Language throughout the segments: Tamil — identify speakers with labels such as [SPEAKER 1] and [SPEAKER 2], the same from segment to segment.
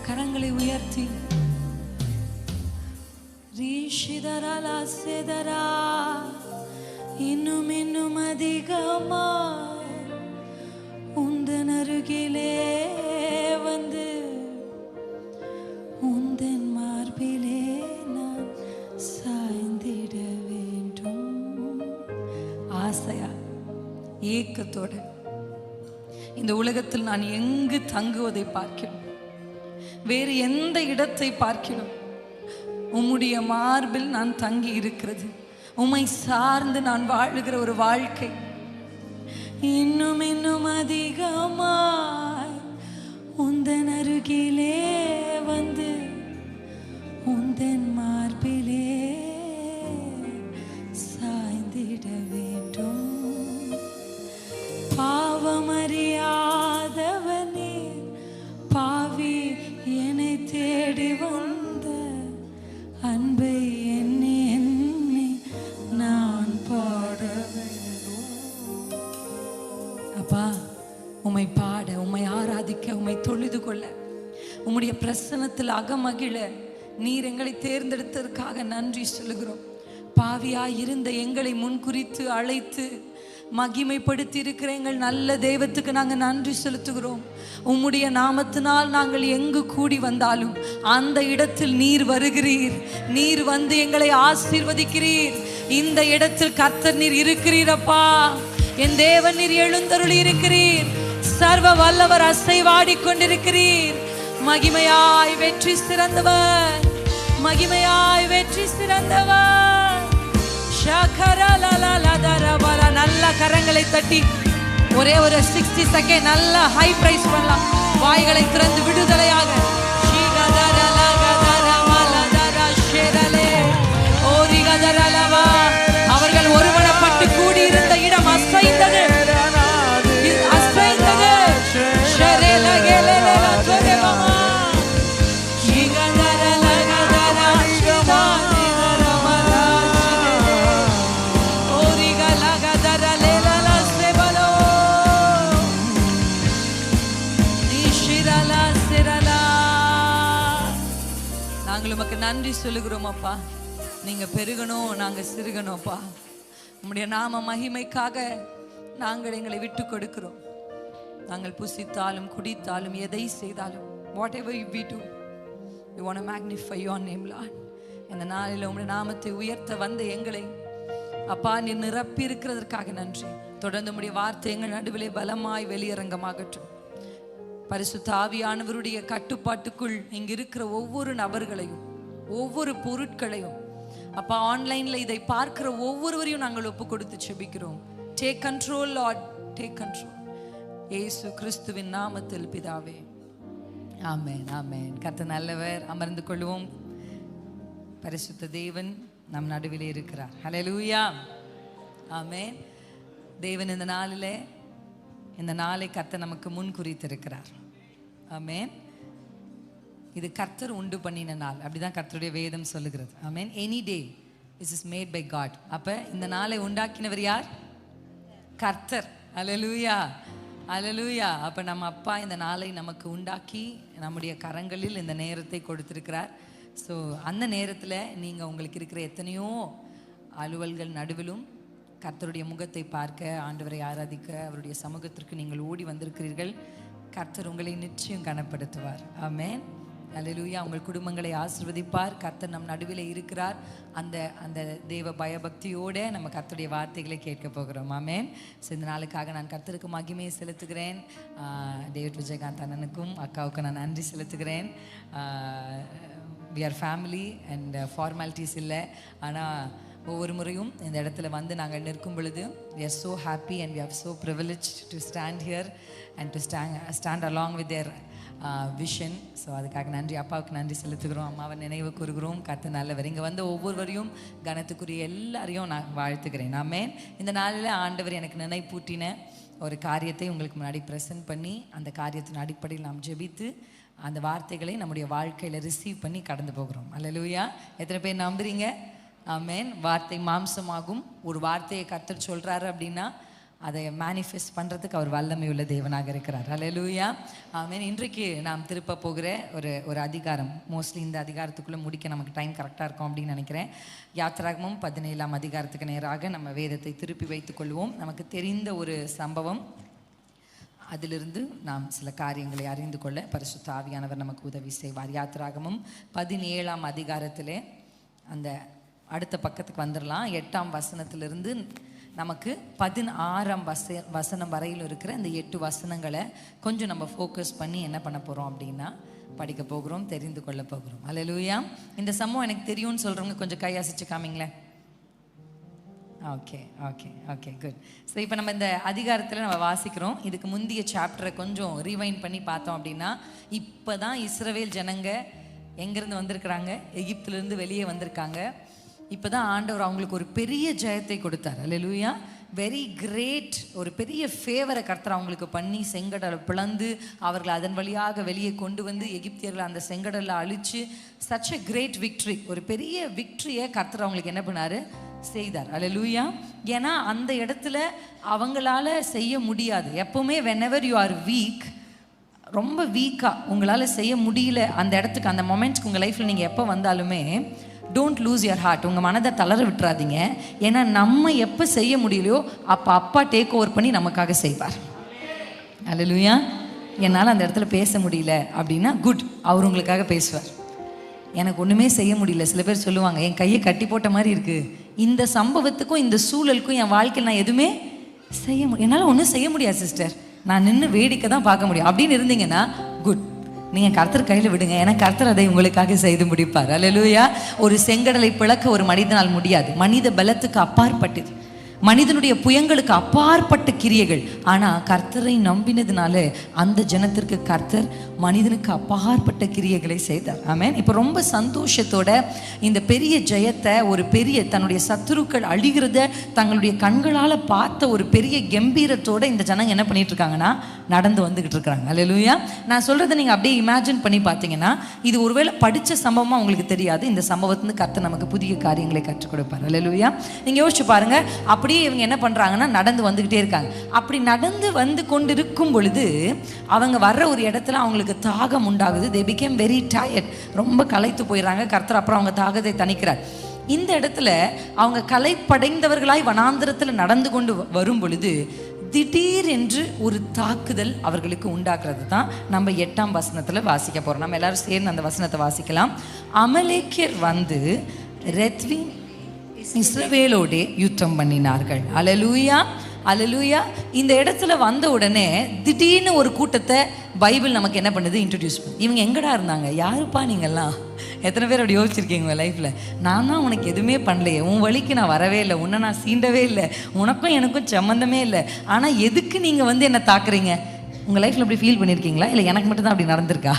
[SPEAKER 1] கரங்களை உயர்த்தி ரீஷிதரா சேதரா இன்னும் இன்னும் அதிகமா உந்தன் அருகிலே வந்து உந்தன் மார்பிலே நான் சாய்ந்திட வேண்டும். ஆசையா ஏக்கத்தோடு இந்த உலகத்தில் நான் எங்கு தங்குவதை பார்க்கிறோம், வேறு எந்த இடத்தை பார்க்கிறோம், உம்முடைய மார்பில் நான் தங்கி இருக்கிறது, உம்மை சார்ந்து நான் வாழுகிற ஒரு வாழ்க்கை. இன்னும் இன்னும் அதிகமாய் உந்தன் அருகிலே வந்து உந்தன் மார்பிலே சாய்ந்திட வேண்டும். பாவமறியாதவனே பாவி என்னை தேடி வந்த அன்பை எண்ணி எண்ணி நான் பாட வேண்டும். அப்பா, உம்மை பாட, உம்மை ஆராதிக்க, உம்மை தொழுது கொள்ள, உம்முடைய பிரசன்னத்தில் அகமகிழ நீர் எங்களை தேர்ந்தெடுத்ததற்காக நன்றி சொல்லுகிறோம். பாவியாய் இருந்த எங்களை முன்குறித்து அழைத்து மகிமைப்படுத்தி இருக்கிற எங்கள் நல்ல தெய்வத்துக்கு நாங்கள் நன்றி செலுத்துகிறோம். உம்முடைய நாமத்தினால் நாங்கள் எங்கு கூடி வந்தாலும் அந்த இடத்தில் நீர் வருகிறீர், நீர் வந்து எங்களை ஆசீர்வதிக்கிறீர். இந்த இடத்தில் கர்த்தர் நீர் இருக்கிறீர். அப்பா, என் தேவன் நீர் எழுந்தருளி இருக்கிறீர். சர்வ வல்லவர் அசைவாடி கொண்டிருக்கிறீர். மகிமையாய் வெற்றி சிறந்தவர், மகிமையாய் வெற்றி சிறந்தவர். நல்ல கரங்களை தட்டி ஒரே ஒரு 60 செகண்ட் நல்ல ஹை பிரைஸ் பண்ணலாம். வாய்களை திறந்து விடுதலையாக அவர்கள் ஒருவனப்பட்டு கூடியிருந்த இடம் அசைந்தது, அசைந்தது. நாங்கள் உமக்கு நன்றி சொல்லுகிறோம். அப்பா, நீங்க பெருகணும், நாங்க சிறுகணும். அப்பா, உம்முடைய நாம மகிமைக்காக நாங்கள் எங்களை விட்டு கொடுக்கிறோம். நாங்கள் புசித்தாலும் குடித்தாலும் எதை செய்தாலும், whatever we do, we want to magnify your name, Lord. இந்த நாளில் உம்முடைய நாமத்தை உயர்த்த வந்த எங்களை அப்பா நீ நிரப்பி இருக்கிறதற்காக நன்றி. தொடர்ந்து உம்முடைய வார்த்தை எங்கள் நடுவிலே பலமாய் வெளியரங்கமாகட்டும். பரிசுத்த ஆவியானவருடைய கட்டுப்பாட்டுக்குள் இங்கு இருக்கிற ஒவ்வொரு நபர்களையும், ஒவ்வொரு பொருட்களையும் அப்பா, ஆன்லைன்ல இதை பார்க்கிற ஒவ்வொருவரையும் நாங்கள் ஒப்பு கொடுத்து செபிக்கிறோம். Take control Lord, take control. இயேசு கிறிஸ்துவின் நாமத்தில் பிதாவே, ஆமென், ஆமென். கர்த்தர் நல்லவர். அமர்ந்து கொள்வோம். பரிசுத்த தேவன் நம் நடுவிலே இருக்கிறார். ஹல்லேலூயா, ஆமென். தேவன் இந்த நாளிலே, இந்த நாளை கர்த்தர் நமக்கு முன் குறித்திருக்கிறார். ஆமென். இது கர்த்தர் உண்டு பண்ணின நாள், அப்படிதான் கர்த்தருடைய வேதம் சொல்லுகிறது. ஆமென். Any day this is made by God. அப்ப இந்த நாளை உண்டாக்கினவர் யார்? கர்த்தர். அல்லேலூயா, அல்லேலூயா. அப்ப நம்ம அப்பா இந்த நாளை நமக்கு உண்டாக்கி நம்முடைய கரங்களில் இந்த நேரத்தை கொடுத்திருக்கிறார். ஸோ அந்த நேரத்தில் நீங்கள் உங்களுக்கு இருக்கிற எத்தனையோ அலுவல்கள் நடுவிலும் கர்த்தருடைய முகத்தை பார்க்க, ஆண்டவரை ஆராதிக்க, அவருடைய சமூகத்திற்கு நீங்கள் ஓடி வந்திருக்கிறீர்கள். கர்த்தர் உங்களை நிச்சயம் கனப்படுத்துவார். ஆமென், அல்லேலூயா. உங்கள் குடும்பங்களை ஆசீர்வதிப்பார். கர்த்தர் நம் நடுவில் இருக்கிறார். அந்த அந்த தேவ பயபக்தியோடு நம்ம கர்த்தருடைய வார்த்தைகளை கேட்க போகிறோம். ஆமென். ஸோ இந்த நாளுக்காக நான் கர்த்தருக்கு மகிமையை செலுத்துகிறேன். டேவிட் விஜயகாந்த் அண்ணனுக்கும் அக்காவுக்கும் நான் நன்றி செலுத்துகிறேன். we are family and formalities இல்லை. ஆனால் ஒவ்வொரு முறையும் இந்த இடத்துல வந்து நாங்கள் நிற்கும் பொழுது we are so happy and we are so privileged to stand here and to stand along with their vision. So அதுக்காக நன்றி, அப்பாவுக்கு நன்றி செலுத்துகிறோம், அம்மாவை நினைவு கூறுகிறோம். கர்த்தர் நல்லவர். இங்கே வந்து ஒவ்வொருவரையும் கனத்துக்குரிய எல்லாரையும் நான் வாழ்த்துக்கிறேன். ஆமென். இந்த நாளில் ஆண்டவர் எனக்கு நினைப்பூட்டின ஒரு காரியத்தை உங்களுக்கு முன்னாடி ப்ரெசென்ட் பண்ணி, அந்த காரியத்தின் அடிப்படையில் நாம் ஜெபித்து அந்த வார்த்தைகளை நம்முடைய வாழ்க்கையில் ரிசீவ் பண்ணி கடந்து போகிறோம். அல்லேலூயா. எத்தனை பேர் நம்புறீங்க? ஆமென். வார்த்தை மாம்சமாகும். ஒரு வார்த்தையை கர்த்தர் சொல்கிறாரு அப்படின்னா அதை மேனிஃபெஸ்ட் பண்ணுறதுக்கு அவர் வல்லமை உள்ள தேவனாக இருக்கிறார். அல்லேலூயா, ஆமென். இன்றைக்கு நாம் திருப்ப போகிற ஒரு அதிகாரம், மோஸ்ட்லி இந்த அதிகாரத்துக்குள்ளே முடிக்க நமக்கு டைம் கரெக்டாக இருக்கும் அப்படின்னு நினைக்கிறேன். யாத்திராகமம் 17ஆம் அதிகாரத்துக்கு நேராக நம்ம வேதத்தை திருப்பி வைத்துக்கொள்வோம். நமக்கு தெரிந்த ஒரு சம்பவம், அதிலிருந்து நாம் சில காரியங்களை அறிந்து கொள்ள பரிசுத்த ஆவியானவர் நமக்கு உதவி செய்வார். யாத்திராகமம் 17ஆம் அதிகாரத்திலே அந்த அடுத்த பக்கத்துக்கு வந்துடலாம். 8ஆம் வசனத்திலிருந்து நமக்கு 16ஆம் வசனம் வரையில் இருக்கிற இந்த 8 வசனங்களை கொஞ்சம் நம்ம ஃபோக்கஸ் பண்ணி என்ன பண்ண போகிறோம் அப்படின்னா படிக்க போகிறோம், தெரிந்து கொள்ள போகிறோம். அல்லேலூயா. இந்த சம்பவம் எனக்கு தெரியும்னு சொல்கிறவங்க கொஞ்சம் கையாசிச்சு காமிங்களேன். Okay okay okay good. So இப்போ நம்ம இந்த அதிகாரத்தில் நம்ம வாசிக்கிறோம். இதுக்கு முந்தைய சாப்டரை கொஞ்சம் ரீவைண்ட் பண்ணி பார்த்தோம் அப்படின்னா, இப்போ தான் இஸ்ரவேல் ஜனங்க எங்கேருந்து வந்திருக்கிறாங்க, எகிப்திலேருந்து வெளியே வந்திருக்காங்க. இப்போ தான் ஆண்டவர் அவங்களுக்கு ஒரு பெரிய ஜெயத்தை கொடுத்தார். அல்லேலூயா, வெரி கிரேட், ஒரு பெரிய ஃபேவரை கர்த்தர் அவங்களுக்கு பண்ணி செங்கடலை பிளந்து அவர்களை அதன் வழியாக வெளியே கொண்டு வந்து எகிப்தியர்களை அந்த செங்கடலை அழித்து சச் எ கிரேட் விக்ட்ரி, ஒரு பெரிய விக்ட்ரியை கர்த்தர் அவங்களுக்கு என்ன பண்ணார், செய்தார். அல்லேலூயா. ஏன்னா அந்த இடத்துல அவங்களால செய்ய முடியாது. எப்போவுமே whenever you are weak, ரொம்ப வீக்காக உங்களால் செய்ய முடியல அந்த இடத்துக்கு, அந்த மொமெண்ட்ஸ்க்கு உங்கள் லைஃப்பில் நீங்கள் எப்போ வந்தாலுமே டோன்ட் லூஸ் யுவர் ஹார்ட், உங்கள் மனதை தளர விட்டுறாதீங்க. ஏன்னா நம்ம எப்போ செய்ய முடியலையோ அப்போ அப்பா டேக் ஓவர் பண்ணி நமக்காக செய்வார். அல்லேலூயா. என்னால் அந்த இடத்துல பேச முடியல அப்படின்னா குட், அவர் உங்களுக்காக பேசுவார். எனக்கு ஒன்றுமே செய்ய முடியல, சில பேர் சொல்லுவாங்க என் கையை கட்டி போட்ட மாதிரி இருக்குது, இந்த சம்பவத்துக்கும் இந்த சூழலுக்கும் என் வாழ்க்கையில் நான் எதுவுமே என்னால் ஒன்றும் செய்ய முடியாது சிஸ்டர், நான் நின்று வேடிக்கை தான் பார்க்க முடியும் அப்படின்னு இருந்தீங்கன்னா குட், நீங்கள் கர்த்தர் கையில் விடுங்க, ஏன்னா கர்த்தர் அதை உங்களுக்காக செய்து முடிப்பார். அல்லேலூயா. ஒரு செங்கடலை பிளக்க ஒரு மனிதனால் முடியாது, மனித பலத்துக்கு அப்பாற்பட்டது, மனிதனுடைய புயங்களுக்கு அப்பாற்பட்ட கிரியைகள். ஆனால் கர்த்தரை நம்பினதுனால அந்த ஜனத்திற்கு கர்த்தர் மனிதனுக்கு அப்பாற்பட்ட கிரியைகளை செய்தார். ஆமென். இப்போ ரொம்ப சந்தோஷத்தோட இந்த பெரிய ஜெயத்தை, ஒரு பெரிய தன்னுடைய சத்துருக்கள் அழிகிறத தங்களுடைய கண்களால் பார்த்த ஒரு பெரிய கம்பீரத்தோட இந்த ஜனங்க என்ன பண்ணிட்டு இருக்காங்கன்னா நடந்து வந்துகிட்டு இருக்கிறாங்க. அல்லேலூயா. நான் சொல்றதை நீங்கள் அப்படியே இமேஜின் பண்ணி பார்த்தீங்கன்னா, இது ஒருவேளை படித்த சம்பவமாக உங்களுக்கு தெரியாது, இந்த சம்பவத்திலிருந்து கர்த்தர் நமக்கு புதிய காரியங்களை கற்றுக் கொடுப்பார். அல்லேலூயா. நீங்கள் யோசிச்சு பாருங்க, அப்படியே இவங்க என்ன பண்றாங்கன்னா நடந்து வந்துகிட்டே இருக்காங்க. அப்படி நடந்து வந்து கொண்டிருக்கும் பொழுது அவங்க வர்ற ஒரு இடத்துல அவங்களுக்கு தாகம் உண்டாகுது. they became very tired, ரொம்ப களைத்து போயிடுறாங்க. கர்த்தர் அப்புறம் அவங்க தாகத்தை தணிக்கிறார். இந்த இடத்துல அவங்க களைப்படைந்தவர்களாய் வனாந்திரத்தில் நடந்து கொண்டு வரும் பொழுது திடீர் என்று ஒரு தாக்குதல் அவர்களுக்கு உண்டாக்குறது தான் நம்ம 8ஆம் வசனத்தில் வாசிக்க போகிறோம். நம்ம எல்லாரும் சேர்ந்து அந்த வசனத்தை வாசிக்கலாம். அமலேக்கியர் வந்து ரெத்வீம் இஸ்ரவேலோடே யுத்தம் பண்ணினார்கள். அல்லேலூயா, அல்லேலூயா. இந்த இடத்துல வந்த உடனே திடீர்னு ஒரு கூட்டத்தை பைபிள் நமக்கு என்ன பண்ணுது, இன்ட்ரடியூஸ் பண்ணு. இவங்க எங்கடா இருந்தாங்க, யாருப்பா நீங்கள்லாம், எத்தனை பேர் அப்படி யோசிச்சிருக்கீங்க உங்கள் லைஃப்பில்? நான் தான் உனக்கு எதுவுமே பண்ணலையே, உன் வழிக்கு நான் வரவே இல்லை, உன்னை நான் சீண்டவே இல்லை, உனக்கும் எனக்கும் சம்மந்தமே இல்லை, ஆனால் எதுக்கு நீங்கள் வந்து என்னை தாக்குறீங்க? உங்கள் லைஃப்பில் அப்படி ஃபீல் பண்ணியிருக்கீங்களா? இல்லை எனக்கு மட்டும்தான் அப்படி நடந்திருக்கா?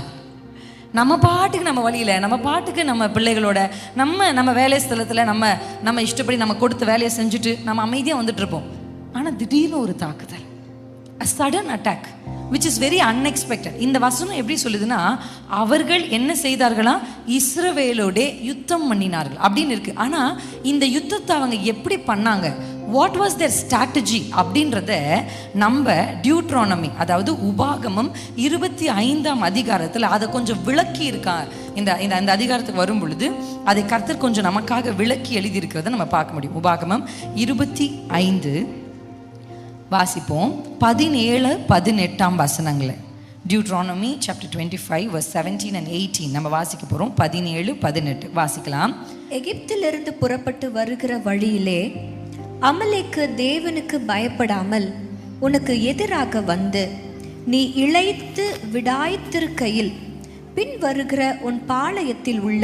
[SPEAKER 1] நம்ம பாட்டுக்கு நம்ம வழியில், நம்ம பாட்டுக்கு நம்ம பிள்ளைகளோட நம்ம வேலை ஸ்தலத்தில் நம்ம இஷ்டப்படி நம்ம கொடுத்த வேலையை செஞ்சுட்டு நம்ம அமைதியாக வந்துட்டு இருப்போம். ஆனால் திடீர்னு ஒரு தாக்குதல், a sudden attack which is very unexpected. இந்த வசனம் எப்படி சொல்லுதுன்னா, அவர்கள் என்ன செய்தார்களா, இஸ்ரவேலோடே யுத்தம் பண்ணினார்கள் அப்படின்னு இருக்கு. ஆனால் இந்த யுத்தத்தை அவங்க எப்படி பண்ணாங்க, வாட் வாஸ் தேர் ஸ்ட்ராட்டஜி அப்படின்றத நம்ம டியூட்ரானமி, அதாவது உபாகமம் 25ஆம் அதிகாரத்தில் அதை கொஞ்சம் விளக்கி இருக்கா. இந்த அதிகாரத்துக்கு வரும் பொழுது அதை கர்த்தர் கொஞ்சம் நமக்காக விளக்கி எழுதியிருக்கிறத நம்ம பார்க்க முடியும். உபாகமம் 25 வாசிப்போம், 17-18 வசனங்களை. டியூட்ரானமி சாப்டர் 25 verse 17 and 18 நம்ம வாசிக்க போகிறோம். 17-18 வாசிக்கலாம்.
[SPEAKER 2] எகிப்திலிருந்து புறப்பட்டு வருகிற வழியிலே அமலேக்கு தேவனுக்கு பயப்படாமல் உனக்கு எதிராக வந்து நீ இளைத்து விடாய்த்திருக்கையில் பின் வருகிற உன் பாளையத்தில் உள்ள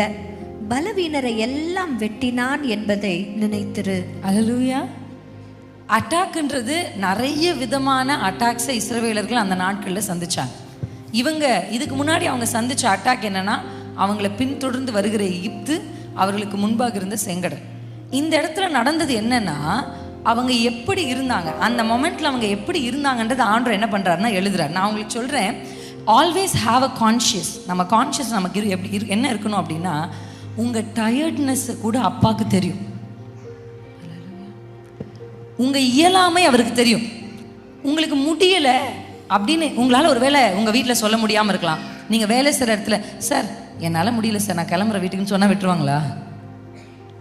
[SPEAKER 2] பலவீனரை எல்லாம் வெட்டினான் என்பதை நினைத்திரு.
[SPEAKER 1] அல்லேலூயா. அட்டாக்ன்றது நிறைய விதமான அட்டாக்ஸை இஸ்ரவேலர்கள் அந்த நாட்களில் சந்திச்சாங்க. இவங்க இதுக்கு முன்னாடி அவங்க சந்திச்ச அட்டாக் என்னன்னா, அவங்கள பின்தொடர்ந்து வருகிற எகிப்து, அவர்களுக்கு முன்பாக இருந்த செங்கடல். இந்த இடத்துல நடந்தது என்னன்னா, அவங்க எப்படி இருந்தாங்க, அந்த மொமெண்ட்ல அவங்க எப்படி இருந்தாங்கன்றது ஆண்டவர் என்ன பண்றாருன்னா எழுதுறாரு. நான் உங்களுக்கு சொல்றேன், ஆல்வேஸ் ஹாவ் அ கான்ஷியஸ். நம்ம கான்ஷியஸ் நமக்கு எப்படி என்ன இருக்கணும் அப்படின்னா, உங்க டயர்ட்னஸ் கூட அப்பாவுக்கு தெரியும், உங்க இயலாமை அவருக்கு தெரியும். உங்களுக்கு முடியலை அப்படின்னு உங்களால் ஒரு வேளை உங்கள் வீட்டில் சொல்ல முடியாமல் இருக்கலாம். நீங்கள் வேலை செய்கிற இடத்துல, சார் என்னால் முடியல சார், நான் கிளம்புற வீட்டுக்குன்னு சொன்னால் விட்டுருவாங்களா?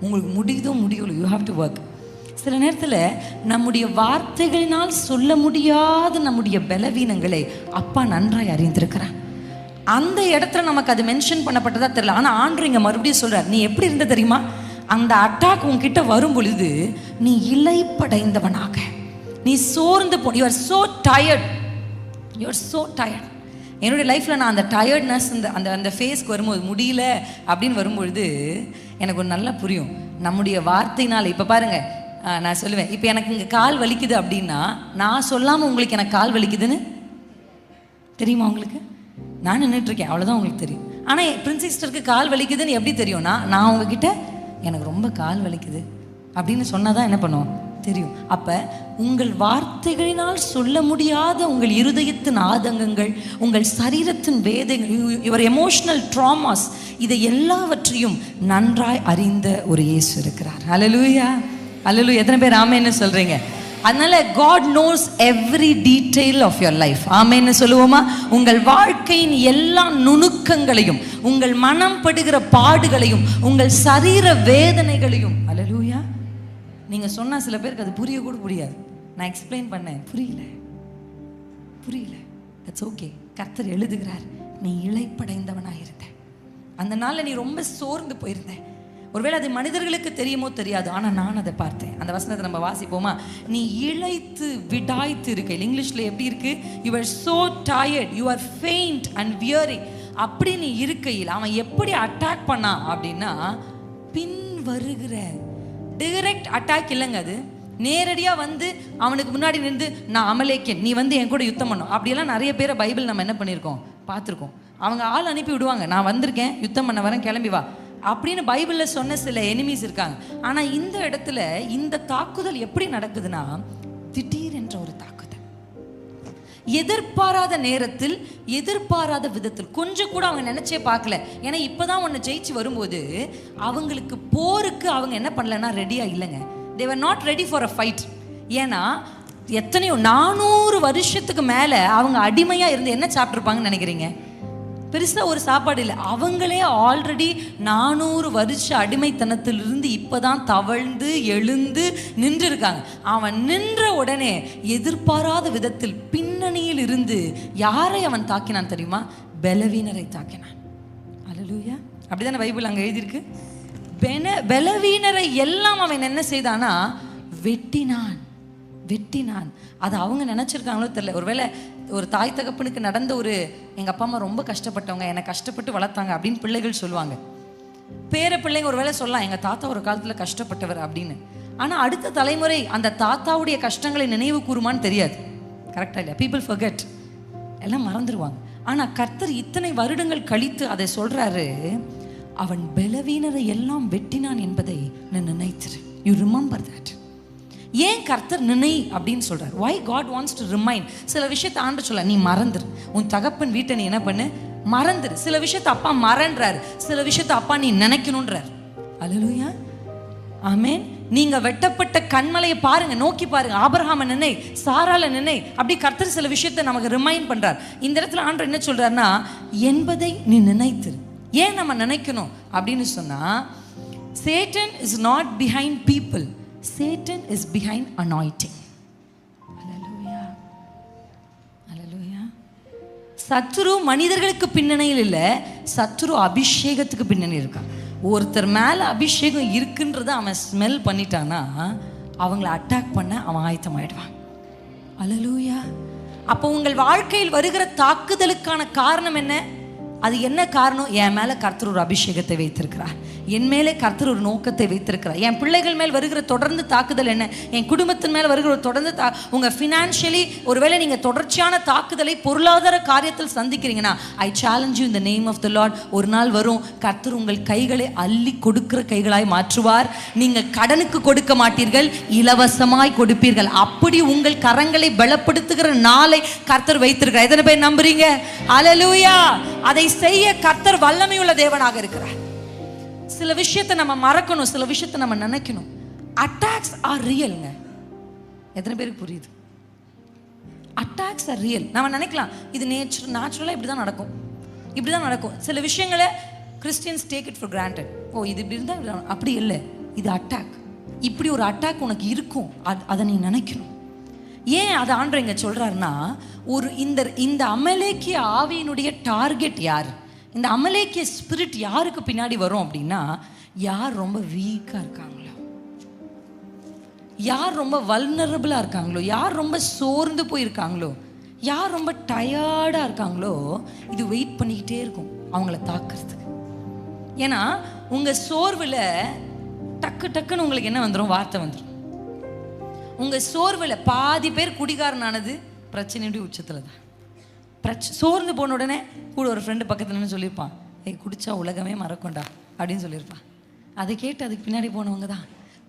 [SPEAKER 1] உங்களுக்கு முடியுதோ முடியல, யூ ஹாவ் டு ஒர்க். சில நேரத்தில் நம்முடைய வார்த்தைகளினால் சொல்ல முடியாத நம்முடைய பலவீனங்களை அப்பா நன்றாய் அறிந்திருக்கிறார். அந்த இடத்துல நமக்கு அது மென்ஷன் பண்ணப்பட்டதா தெரியல. ஆனால் ஆண்டவர் இங்கே மறுபடியும் சொல்கிறார், நீ எப்படி இருந்த தெரியுமா? அந்த அட்டாக் உன்கிட்ட வரும் பொழுது நீ இளைப்படைந்தவனாக, நீ சோர்ந்து போ, you are so tired, you are so tired. என்னுடைய லைஃப்பில் நான் அந்த டயர்ட்னஸ் அந்த அந்த ஃபேஸ்க்கு வரும்போது, முடியல அப்படின்னு வரும்பொழுது எனக்கு ஒரு நல்லா புரியும் நம்முடைய வார்த்தையினால். இப்போ பாருங்கள், நான் சொல்லுவேன், இப்போ எனக்கு இங்கே கால் வலிக்குது அப்படின்னா நான் சொல்லாமல் உங்களுக்கு எனக்கு கால் வலிக்குதுன்னு தெரியுமா உங்களுக்கு? நான் நின்றுட்டுருக்கேன், அவ்வளோதான் உங்களுக்கு தெரியும். ஆனால் பிரின்ஸ் சிஸ்டருக்கு கால் வலிக்குதுன்னு எப்படி தெரியும்னா, நான் உங்ககிட்ட எனக்கு ரொம்ப கால் வலிக்குது அப்படின்னு சொன்னால் தான் என்ன பண்ணுவோம் தெரியும். அப்போ உங்கள் வார்த்தைகளினால் சொல்ல முடியாத உங்கள் இருதயத்தின் ஆதங்கங்கள், உங்கள் சரீரத்தின் வேதங்கள், யுவர் எமோஷனல் ட்ராமாஸ், இதை எல்லாவற்றையும் நன்றாய் அறிந்த ஒரு இயேசு இருக்கிறார். ஹல்லேலூயா, ஹல்லேலூயா. எத்தனை பேர் ஆமென்னு சொல்கிறீங்க? அதனால God knows every detail of your life. ஆமென்னு சொல்லுவோமா? உங்கள் வாழ்க்கையின் எல்லா நுணுக்கங்களையும், உங்கள் மனம் படுகிற பாடுகளையும், உங்கள் சரீர வேதனைகளையும். ஹல்லேலூயா. நீங்கள் சொன்னால் சில பேருக்கு அது புரிய கூட புரியாது. நான் எக்ஸ்பிளைன் பண்ணேன், புரியல, தட்ஸ் ஓகே. கர்த்தர் எழுதுகிறார், நீ இளைப்படைந்தவனாக இருந்த அந்த நாளில் நீ ரொம்ப சோர்ந்து போயிருந்த. ஒருவேளை அது மனிதர்களுக்கு தெரியுமோ தெரியாது, ஆனால் நான் அதை பார்த்தேன். அந்த வசனத்தை நம்ம வாசிப்போமா? நீ இளைத்து விடாய்த்து இருக்க. இங்கிலீஷில் எப்படி இருக்கு? You are so tired, you are faint and weary. அப்படி நீ இருக்கையில் அவன் எப்படி அட்டாக் பண்ணான் அப்படின்னா, பின் வருகிற டைரக்ட் அட்டாக் இல்லைங்க, அது நேரடியாக வந்து அவனுக்கு முன்னாடி நின்று, நான் அமலேக்கன், நீ வந்து என் கூட யுத்தம் பண்ணும். அப்படியெல்லாம் நிறைய பேரை பைபிள் நம்ம என்ன பண்ணியிருக்கோம், பார்த்துருக்கோம். அவங்க ஆள் அனுப்பி விடுவாங்க, நான் வந்திருக்கேன், யுத்தம் பண்ண வரேன், கிளம்பி வா அப்படின்னு பைபிளில் சொன்ன சில எனிமீஸ் இருக்காங்க. ஆனால் இந்த இடத்துல இந்த தாக்குதல் எப்படி நடக்குதுன்னா, திடீரென்ற ஒரு தாக்குதல், எதிர்பாராத நேரத்தில், எதிர்பாராத விதத்தில், கொஞ்சம் கூட அவங்க நினைச்சே பார்க்கல. ஏன்னா இப்போதான் ஒன்று ஜெயிச்சு வரும்போது அவங்களுக்கு போருக்கு அவங்க என்ன பண்ணலன்னா ரெடியா இல்லைங்க. they were not ready for a fight. ஏன்னா எத்தனையோ 400 வருஷத்துக்கு மேலே அவங்க அடிமையாக இருந்து என்ன சாப்பிட்ருப்பாங்கன்னு நினைக்கிறீங்க? பெருசாக ஒரு சாப்பாடு இல்லை. அவங்களே ஆல்ரெடி 400 வருஷ அடிமைத்தனத்திலிருந்து இப்போதான் தவழ்ந்து எழுந்து நின்று இருக்காங்க. அவன் நின்ற உடனே எதிர்பாராத விதத்தில் பின்னணியில் இருந்து யாரை அவன் தாக்கினான் தெரியுமா? பலவீனரை தாக்கினான். அல்லேலூயா. அப்படிதானே பைபிள் அங்கே எழுதியிருக்கு. பலவீனரை எல்லாம் அவன் என்ன செய்தானா? வெட்டினான். அது அவங்க நினச்சிருக்காங்களோ தெரியல. ஒருவேளை ஒரு தாய் தகப்பனுக்கு நடந்த ஒரு, எங்கள் அப்பா அம்மா ரொம்ப கஷ்டப்பட்டவங்க, என்னை கஷ்டப்பட்டு வளர்த்தாங்க அப்படின்னு பிள்ளைகள் சொல்லுவாங்க. பேர பிள்ளைங்க ஒரு வேளை சொல்லலாம், எங்கள் தாத்தா ஒரு காலத்தில் கஷ்டப்பட்டவர் அப்படின்னு. ஆனால் அடுத்த தலைமுறை அந்த தாத்தாவுடைய கஷ்டங்களை நினைவு கூறுமான்னு தெரியாது. கரெக்டாக இல்லையா? பீப்புள் ஃபர்கெட், எல்லாம் மறந்துடுவாங்க. ஆனால் கர்த்தர் இத்தனை வருடங்கள் கழித்து அதை சொல்கிறாரு, அவன் பலவீனரை எல்லாம் வெட்டினான் என்பதை நான் நினைத்திரு. You remember that. ஏன் கர்த்தர் நினை அப்படின்னு சொல்றார்? why God wants to remind. சில விஷயத்தை ஆண்டு சொல்ல, நீ மறந்துரு, உன் தகப்பன் வீட்டை நீ என்ன பண்ணு, மறந்துரு. சில விஷயத்தை அப்பா மறன்றாரு, சில விஷயத்தை அப்பா நீ நினைக்கணுன்றார். அல்லேலூயா, ஆமென். நீங்க வெட்டப்பட்ட கண்மலையை பாருங்க, நோக்கி பாருங்க. ஆபிரகாமை நினை, சாரால நினை. அப்படி கர்த்தர் சில விஷயத்தை நமக்கு ரிமைண்ட் பண்றார். இந்த இடத்துல ஆண்டவர் என்ன சொல்றாருன்னா, என்பதை நீ நினைத்திரு. ஏன் நம்ம நினைக்கணும் அப்படின்னு சொன்னா, Satan is not behind people. Satan is behind anointing. Hallelujah. Hallelujah. சத்துரு மனிதர்களுக்கு பின்னணியில் இல்லை, சத்துரு அபிஷேகத்துக்கு பின்னணி இருக்கான். ஒருத்தர் மேலே அபிஷேகம் இருக்குன்றதை அவன் ஸ்மெல் பண்ணிட்டானா அவங்கள அட்டாக் பண்ண அவன் ஆயத்தமாயிடுவான். ஹல்லேலூயா. அப்போ உங்கள் வாழ்க்கையில் வருகிற தாக்குதலுக்கான காரணம் என்ன? அது என்ன காரணம்? என் மேலே கர்த்தர் ஒரு அபிஷேகத்தை வைத்திருக்கிறார், என் மேலே கர்த்தர் ஒரு நோக்கத்தை வைத்திருக்கிறார். என் பிள்ளைகள் மேல் வருகிற தொடர்ந்து தாக்குதல் என்ன? என் குடும்பத்தின் மேல் வருகிற ஒரு தொடர்ந்து உங்கள் ஃபினான்ஷியலி ஒருவேளை நீங்கள் தொடர்ச்சியான தாக்குதலை பொருளாதார காரியத்தில் சந்திக்கிறீங்கன்னா, I challenge you in the name of the Lord. ஒரு நாள் வரும், கர்த்தர் உங்கள் கைகளை அள்ளி கொடுக்கிற கைகளாய் மாற்றுவார். நீங்கள் கடனுக்கு கொடுக்க மாட்டீர்கள், இலவசமாய் கொடுப்பீர்கள். அப்படி உங்கள் கரங்களை பலப்படுத்துகிற நாளை கர்த்தர் வைத்திருக்கிறார். எத்தனை பேர் நம்புறீங்க? அல்லேலூயா. அதை செய்ய கர்த்தர் வல்லமையுள்ள தேவனாக இருக்கிறார். சில விஷயத்தை நம்ம மறக்கணும், சில விஷயத்தை நம்ம நினைக்கணும். அட்டாக்ஸ் ஆர் ரியல்ங்க. எத்தனை பேருக்கு புரியுது? Attacks are real. நம்ம நினைக்கலாம் இது நேச்சுரலாக இப்படி தான் நடக்கும், இப்படி தான் நடக்கும். சில விஷயங்களை Christians take it for granted. ஓ இது இப்படி இருந்தால் அப்படி இல்லை, இது அட்டாக். இப்படி ஒரு அட்டாக் உனக்கு இருக்கும், அதை நீ நினைக்கணும். ஏன் அதை ஆண்டவர் இங்கே சொல்கிறாருன்னா, ஒரு இந்த அமலேக்கிய ஆவியினுடைய டார்கெட் யார்? இந்த அமலேக்கிய ஸ்பிரிட் யாருக்கு பின்னாடி வரும் அப்படின்னா, யார் ரொம்ப வீக்காக இருக்காங்களோ, யார் ரொம்ப வல்னரபிளாக இருக்காங்களோ, யார் ரொம்ப சோர்ந்து போயிருக்காங்களோ, யார் ரொம்ப டயர்டாக இருக்காங்களோ, இது வெயிட் பண்ணிக்கிட்டே இருக்கும் அவங்கள தாக்குறதுக்கு. ஏன்னா உங்கள் சோர்வில் டக்குன்னு உங்களுக்கு என்ன வந்துடும்? வார்த்தை வந்துடும். உங்கள் சோர்வில் பாதி பேர் குடிகாரனானது பிரச்சனையுடைய உச்சத்தில் தான். சோர்ந்து போன உடனே கூட ஒரு ஃப்ரெண்டு பக்கத்துலன்னு சொல்லியிருப்பான், ஏய் குடிச்சா உலகமே மறக்கும்டா அப்படின்னு சொல்லியிருப்பான். அதை கேட்டு அதுக்கு பின்னாடி போனவங்க தான்.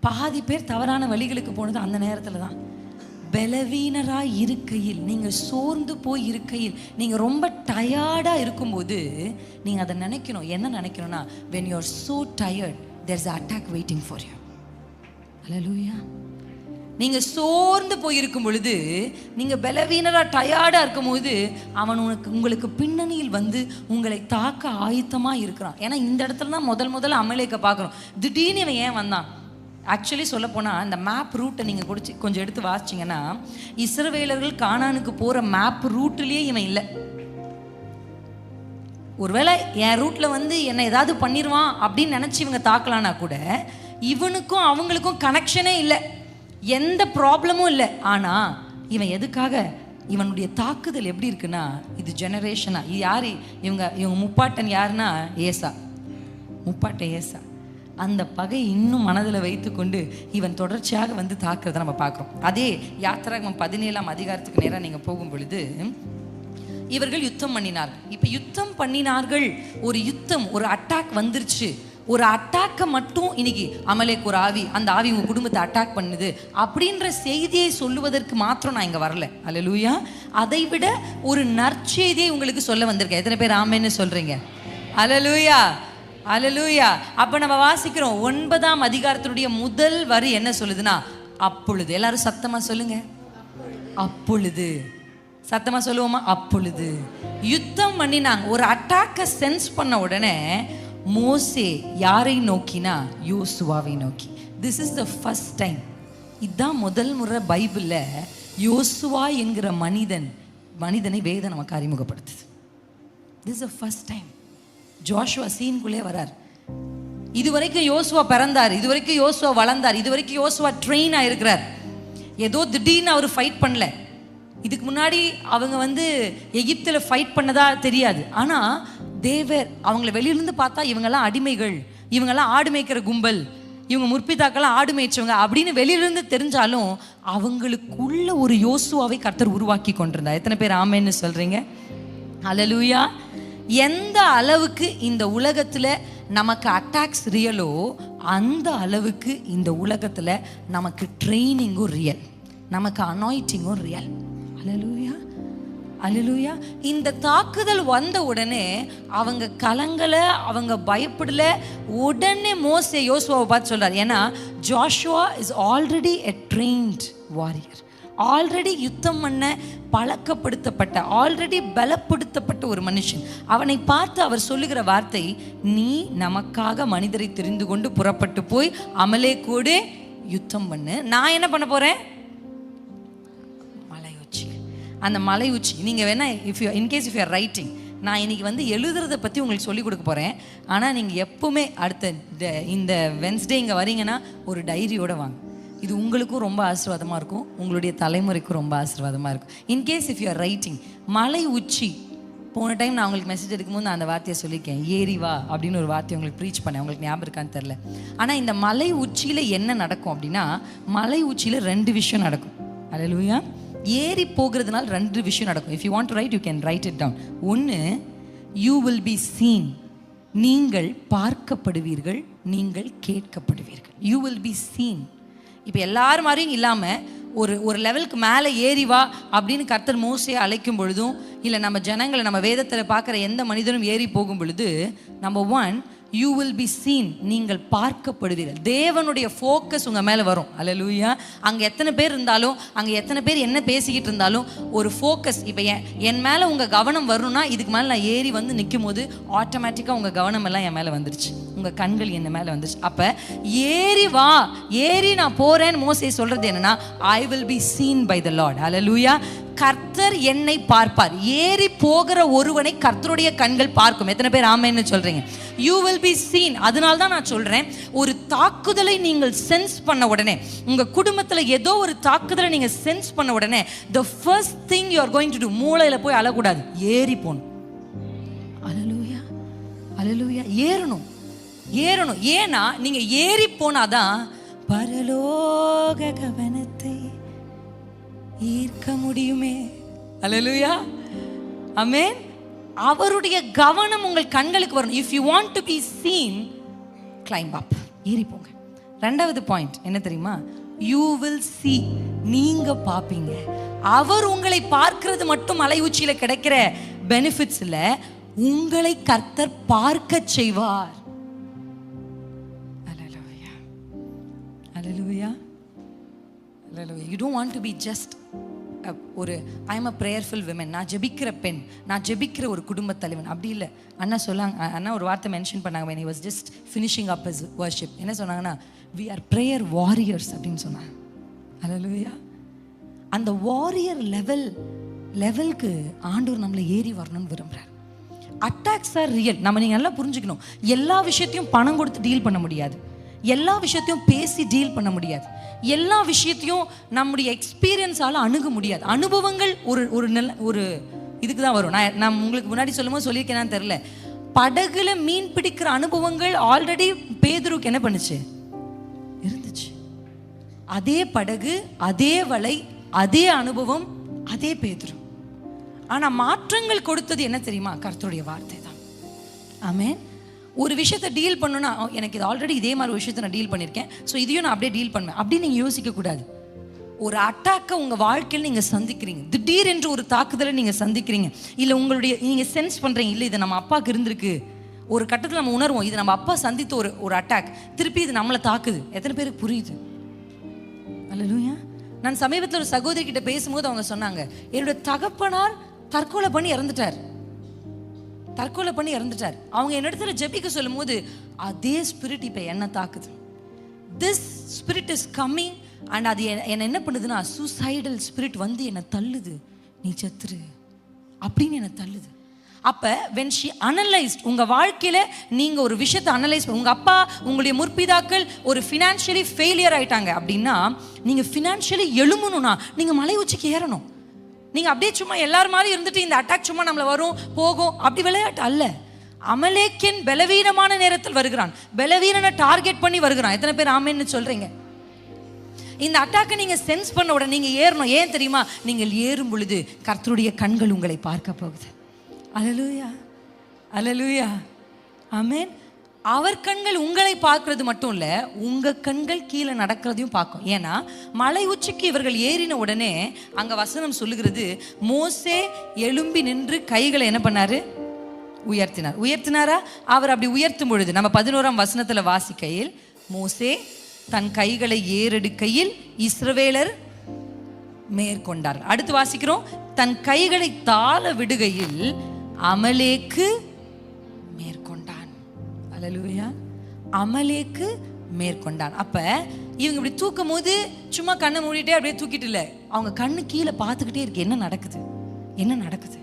[SPEAKER 1] பாதி பேர் தவறான வழிகளுக்கு போனது அந்த நேரத்தில் தான். பலவீனராக இருக்கையில், நீங்கள் சோர்ந்து போய் இருக்கையில், நீங்கள் ரொம்ப டயர்டாக இருக்கும்போது நீங்கள் அதை நினைக்கணும். என்ன நினைக்கணும்னா, when you are so tired there's an attack waiting for you. Hallelujah. நீங்கள் சோர்ந்து போயிருக்கும் பொழுது, நீங்கள் பலவீனராக டயர்டாக இருக்கும்போது அவன் உங்களுக்கு பின்னணியில் வந்து உங்களை தாக்க ஆயத்தமாக இருக்கிறான். ஏன்னா இந்த இடத்துல தான் முதல்ல அமலேக்க பார்க்குறோம். திடீர்னு இவன் ஏன் வந்தான்? ஆக்சுவலி சொல்ல போனால் இந்த மேப் ரூட்டை நீங்கள் கொஞ்சம் எடுத்து வாசிச்சிங்கன்னா, இஸ்ரவேலர்கள் கானானுக்கு போகிற மேப் ரூட்லேயே இவன் இல்லை. ஒருவேளை என் ரூட்டில் வந்து என்னை ஏதாவது பண்ணிடுவான் அப்படின்னு நினச்சி இவங்க தாக்கலான்னா கூட, இவனுக்கும் அவங்களுக்கும் கனெக்ஷனே இல்லை, எந்த ப்ராப்ளமும் இல்லை. ஆனால் இவன் எதுக்காக, இவனுடைய தாக்குதல் எப்படி இருக்குன்னா, இது ஜெனரேஷனா. இது யார்? இவங்க முப்பாட்டன் யாருன்னா ஏசா, முப்பாட்டன் ஏசா. அந்த பகை இன்னும் மனதில் வைத்து கொண்டு இவன் தொடர்ச்சியாக வந்து தாக்குறதை நம்ம பார்க்குறோம். அதே யாத்திராகமம் 17ஆம் அதிகாரத்துக்கு நேராக நீங்கள் போகும் பொழுது, இவர்கள் யுத்தம் பண்ணினார்கள். இப்போ யுத்தம் பண்ணினார்கள், ஒரு யுத்தம், ஒரு அட்டாக் வந்துருச்சு. ஒரு அட்டாக்கை மட்டும் இன்னைக்கு அமலேக் ஒரு ஆவி, அந்த ஆவி உங்கள் குடும்பத்தை அட்டாக் பண்ணுது அப்படின்ற செய்தியை சொல்லுவதற்கு மாத்திரம் நான் இங்கே வரல. அல்லேலூயா. அதை விட ஒரு நற்செய்தியை உங்களுக்கு சொல்ல வந்திருக்கேன். எத்தனை பேர் ஆமென்னு சொல்கிறீங்க? அல்லேலூயா, அல்லேலூயா. அப்போ நம்ம வாசிக்கிறோம் 9ஆம் அதிகாரத்தினுடைய முதல் வரி என்ன சொல்லுதுன்னா, அப்பொழுது. எல்லாரும் சத்தமாக சொல்லுங்க, அப்பொழுது. சத்தமாக சொல்லுவோமா? அப்பொழுது யுத்தம் பண்ணினாங்க. ஒரு அட்டாக்கை சென்ஸ் பண்ண உடனே மோசே யாரை நோக்கினா? யோசுவாவை நோக்கி. This is the first time. இதுதான் முதல் முறை பைபிளில் யோசுவா என்கிற மனிதனை வேதம் நமக்கு அறிமுகப்படுத்துது. This is the first time. Joshua சீனுக்குள்ளே வரார். இதுவரைக்கும் யோசுவா பிறந்தார், இதுவரைக்கும் யோசுவா வளர்ந்தார், இதுவரைக்கும் யோசுவா ட்ரெயின் ஆயிருக்கிறார். ஏதோ திடீர்னு அவர் ஃபைட் பண்ணல. இதுக்கு முன்னாடி அவங்க வந்து எகிப்தில் ஃபைட் பண்ணதா தெரியாது. ஆனால் தேவர் அவங்கள வெளியிலேருந்து பார்த்தா இவங்கெல்லாம் அடிமைகள், இவங்கெல்லாம் ஆடு மேய்க்கிற கும்பல், இவங்க முற்பிதாக்கெல்லாம் ஆடு மேய்ச்சவங்க அப்படின்னு வெளியிலேருந்து தெரிஞ்சாலும் அவங்களுக்குள்ள ஒரு யோசுவாவை கர்த்தர் உருவாக்கி கொண்டிருந்தார். எத்தனை பேர் ஆமேன்னு சொல்கிறீங்க? அல்லேலூயா. எந்த அளவுக்கு இந்த உலகத்தில் நமக்கு அட்டாக்ஸ் ரியலோ, அந்த அளவுக்கு இந்த உலகத்தில் நமக்கு ட்ரெயினிங்கும் ரியல், நமக்கு அனாயிட்டிங்கும் ரியல். அல்லேலூயா, அல்லேலூயா. இந்த தாக்குதல் வந்த உடனே அவங்க கலங்கலை, அவங்க பயப்படல. உடனே மோசே யோசுவாவை பார்த்து சொல்றார். ஏன்னா Joshua is already a trained warrior, already யுத்தம் பண்ண பழக்கப்படுத்தப்பட்ட, ஆல்ரெடி பலப்படுத்தப்பட்ட ஒரு மனுஷன். அவனை பார்த்து அவர் சொல்லுகிற வார்த்தை, நீ நமக்காக மனிதரை தெரிந்து கொண்டு புறப்பட்டு போய் அமலேக்கோடு யுத்தம் பண்ணு. நான் என்ன பண்ண போறேன்? மலை உச்சி. அந்த மலை உச்சி நீங்கள் வேணா in case if you are writing, நான் இன்னைக்கு வந்து எழுதுறதை பற்றி உங்களுக்கு சொல்லிக் கொடுக்க போகிறேன். ஆனால் நீங்கள் எப்பவுமே அடுத்த இந்த வென்ஸ்டே இங்கே வரீங்கன்னா ஒரு டைரியோட வாங்க. இது உங்களுக்கும் ரொம்ப ஆசீர்வாதமாக இருக்கும், உங்களுடைய தலைமுறைக்கும் ரொம்ப ஆசீர்வாதமாக இருக்கும். In case if you are writing, மலை உச்சி. போன டைம் நான் உங்களுக்கு மெசேஜ் எடுக்கும்போது நான் அந்த வார்த்தையை சொல்லியிருக்கேன், ஏறி வா அப்படின்னு ஒரு வார்த்தையை உங்களுக்கு ப்ரீச் பண்ணேன். உங்களுக்கு ஞாபகம் இருக்கான்னு தெரில. ஆனால் இந்த மலை உச்சியில் என்ன நடக்கும் அப்படின்னா, மலை உச்சியில் 2 விஷயம் நடக்கும். அல்லேலூயா. ஏறி போகிறதுனால 2 விஷயம் நடக்கும். If you want to write, you can write it down. ஒன்று, யூ வில் பி சீன், நீங்கள் பார்க்கப்படுவீர்கள், நீங்கள் கேட்கப்படுவீர்கள். You will be seen. இப்போ எல்லாரும் மாதிரியும் இல்லாமல் ஒரு லெவலுக்கு மேலே ஏறி வா அப்படின்னு கர்த்தர் மோசையை அழைக்கும் பொழுதும், இல்லை நம்ம ஜனங்களை நம்ம வேதத்தில் பார்க்குற எந்த மனிதனும் ஏறி போகும் பொழுது, number 1, you will be seen, நீங்கள் பார்க்கப்படுவீர்கள். தேவனுடைய ஃபோக்கஸ் உங்கள் மேலே வரும். அல்லேலூயா. அங்கே எத்தனை பேர் இருந்தாலும், அங்கே எத்தனை பேர் என்ன பேசிக்கிட்டு இருந்தாலும், ஒரு ஃபோக்கஸ். இப்போ என் மேலே உங்கள் கவனம் வரணும்னா, இதுக்கு மேலே நான் ஏறி வந்து நிற்கும் போது ஆட்டோமேட்டிக்காக உங்கள் கவனம் எல்லாம் என் மேலே வந்துருச்சு, உங்கள் கண்கள் என் மேலே வந்துருச்சு. அப்போ ஏறி வா, ஏறி நான் போகிறேன்னு மோசே சொல்கிறது என்னன்னா, I will be seen by the Lord. அல்லேலூயா. கர்த்தர் என்னை பார்ப்பார். ஏறி போகிற ஒருவனை கர்த்தருடைய கண்கள் பார்க்கும். எத்தனை பேர் ஆமென்னு சொல்றீங்க? You will be seen. அதனால தான் நான் சொல்றேன், ஒரு தாக்குதலை நீங்கள் சென்ஸ் பண்ண உடனே, உங்க குடும்பத்துல ஏதோ ஒரு தாக்குதலை நீங்க சென்ஸ் பண்ண உடனே, the first thing you are going to do, மூளையில போய் அழக்கூடாது, ஏறி போகணும். அல்லேலூயா, அல்லேலூயா. ஏறணும், ஏறணும். ஏன்னா நீங்க ஏறி போனாதான் பரலோக கவனத்தை ஈர்க்க முடியுமே. அல்லேலூயா, ஆமென். அவருடைய கவனம் உங்கள் கண்களுக்கு வரணும். If you want to be seen, climb அப், ஏறி போங்க. ரெண்டாவது பாயிண்ட் என்ன தெரியுமா? யூ வில் see, நீங்க பாப்பீங்க. அவர் உங்களை பார்க்கிறது மட்டும் மலை உச்சியில கிடைக்கிற பெனிஃபிட்ஸ் இல்ல, உங்களை கர்த்தர் பார்க்க செய்வார். அல்லேலூயா, அல்லேலூயா, அல்லேலூயா. You don't want to be just ஒரு I am a prayerful women, நான் ஜெபிக்கிற பெண், நான் ஜெபிக்கிற ஒரு குடும்ப தலைவன். அப்படி இல்லை. அண்ணா சொல்லாங்க, அண்ணா ஒரு வார்த்தை மென்ஷன் பண்ணாங்க when he was just finishing up his worship. என்ன சொன்னாங்கன்னா, we are prayer warriors அப்படின்னு சொன்னாங்க. அல்லேலூயா. அந்த வாரியர் லெவலுக்கு ஆண்டவர் நம்மளை ஏறி வரணும்னு விரும்புகிறார். Attacks are real. நம்ம நீங்கள் நல்லா புரிஞ்சுக்கணும். எல்லா விஷயத்தையும் பணம் கொடுத்து டீல் பண்ண முடியாது, எல்லா விஷயத்தையும் பேசி டீல் பண்ண முடியாது, எல்லா விஷயத்தையும் நம்முடைய எக்ஸ்பீரியன்ஸால் அணுக முடியாது. அனுபவங்கள் ஒரு இதுக்கு தான் வரும். நான் உங்களுக்கு முன்னாடி சொல்லும்போது சொல்லியிருக்கேன்னு தெரியல, படகுல மீன் பிடிக்கிற அனுபவங்கள் ஆல்ரெடி பேதுருக்கு என்ன பண்ணுச்சு, இருந்துச்சு. அதே படகு, அதே வலை, அதே அனுபவம், அதே பேதுரு. ஆனால் மாற்றங்கள் கொடுத்தது என்ன தெரியுமா? கர்த்தருடைய வார்த்தை தான். ஆமென். ஒரு விஷயத்தை டீல் பண்ணணும்னா, எனக்கு இது ஆல்ரெடி இதே மாதிரி ஒரு விஷயத்தை நான் டீல் பண்ணியிருக்கேன், ஸோ இதையும் நான் அப்படியே டீல் பண்ணுவேன் அப்படின்னு நீங்கள் யோசிக்கக்கூடாது. ஒரு அட்டாக்கை உங்கள் வாழ்க்கையில் நீங்கள் சந்திக்கிறீங்க, திடீர் என்று ஒரு தாக்குதலை நீங்கள் சந்திக்கிறீங்க, இல்லை உங்களுடைய நீங்கள் சென்ஸ் பண்ணுறீங்க, இல்லை இது நம்ம அப்பாவுக்கு இருந்திருக்கு. ஒரு கட்டத்தில் நம்ம உணர்வோம், இது நம்ம அப்பா சந்தித்த ஒரு அட்டாக், திருப்பி இது நம்மளை தாக்குது. எத்தனை பேருக்கு புரியுது? அல்லேலூயா. நான் சமீபத்தில் ஒரு சகோதரி கிட்ட பேசும்போது அவங்க சொன்னாங்க, என்னோட தகப்பனார் தற்கொலை பண்ணி இறந்துட்டார். அவங்க என்னிடத்துல ஜெபிக்க சொல்லும் போது, அதே ஸ்பிரிட் இப்போ என்ன தாக்குது. This spirit is coming and அது என்ன பண்ணுதுன்னா, சூசைடல் ஸ்பிரிட் வந்து என்னை தள்ளுது, நீ செத்துரு அப்படின்னு என்னை தள்ளுது. அப்போ when she analyzed, உங்கள் வாழ்க்கையில் நீங்கள் ஒரு விஷயத்தை அனலைஸ் பண்ண, உங்கள் அப்பா உங்களுடைய முற்பிதாக்கள் ஒரு ஃபினான்ஷியலி ஃபெயிலியர் ஆயிட்டாங்க அப்படின்னா, நீங்கள் ஃபினான்ஷியலி எழும்பணும்னா நீங்கள் மலை உச்சிக்கு ஏறணும். நீங்கள் அப்படியே சும்மா எல்லாரும் மாதிரி இருந்துட்டு இந்த அட்டாக் சும்மா நம்மளை வரும் போகும், அப்படி விளையாட்டு அல்ல. அமலேக்கின் பலவீனமான நேரத்தில் வருகிறான், பலவீனனை டார்கெட் பண்ணி வருகிறான். எத்தனை பேர் ஆமென்னு சொல்றீங்க? இந்த அட்டாக்கை நீங்க சென்ஸ் பண்ண உடனே நீங்க ஏறணும். ஏன் தெரியுமா? நீங்கள் ஏறும் பொழுது கர்த்தருடைய கண்கள் உங்களை பார்க்க போகுது. அல்லேலூயா, அல்லேலூயா, ஆமென். அவர் கண்கள் உங்களை பார்க்கறது மட்டும் இல்லை, உங்கள் கண்கள் கீழே நடக்கிறதையும் பார்க்கும். ஏன்னா மலை உச்சிக்கு இவர்கள் ஏறின உடனே அங்கே வசனம் சொல்லுகிறது, மோசே எழும்பி நின்று கைகளை என்ன பண்ணாரு? உயர்த்தினாரா? அவர் அப்படி உயர்த்தும் பொழுது நம்ம 11ஆம் வசனத்தில் வாசிக்கையில், மோசே தன் கைகளை ஏறெடுக்கையில் இஸ்ரவேலர் மேற்கொண்டார். அடுத்து வாசிக்கிறோம், தன் கைகளை தாழ விடுகையில் அமலேக்கு மேற்கொண்டான். அல்லேலூயா, அமலேக்கு மேற்கொண்டான். அப்ப இவங்க இப்படி தூக்கும் போது சும்மா கண்ணை மூடிட்டே அப்படியே தூக்கிட்டு இல்லை, அவங்க கண்ணு கீழே பார்த்துக்கிட்டே இருக்கு, என்ன நடக்குது, என்ன நடக்குது.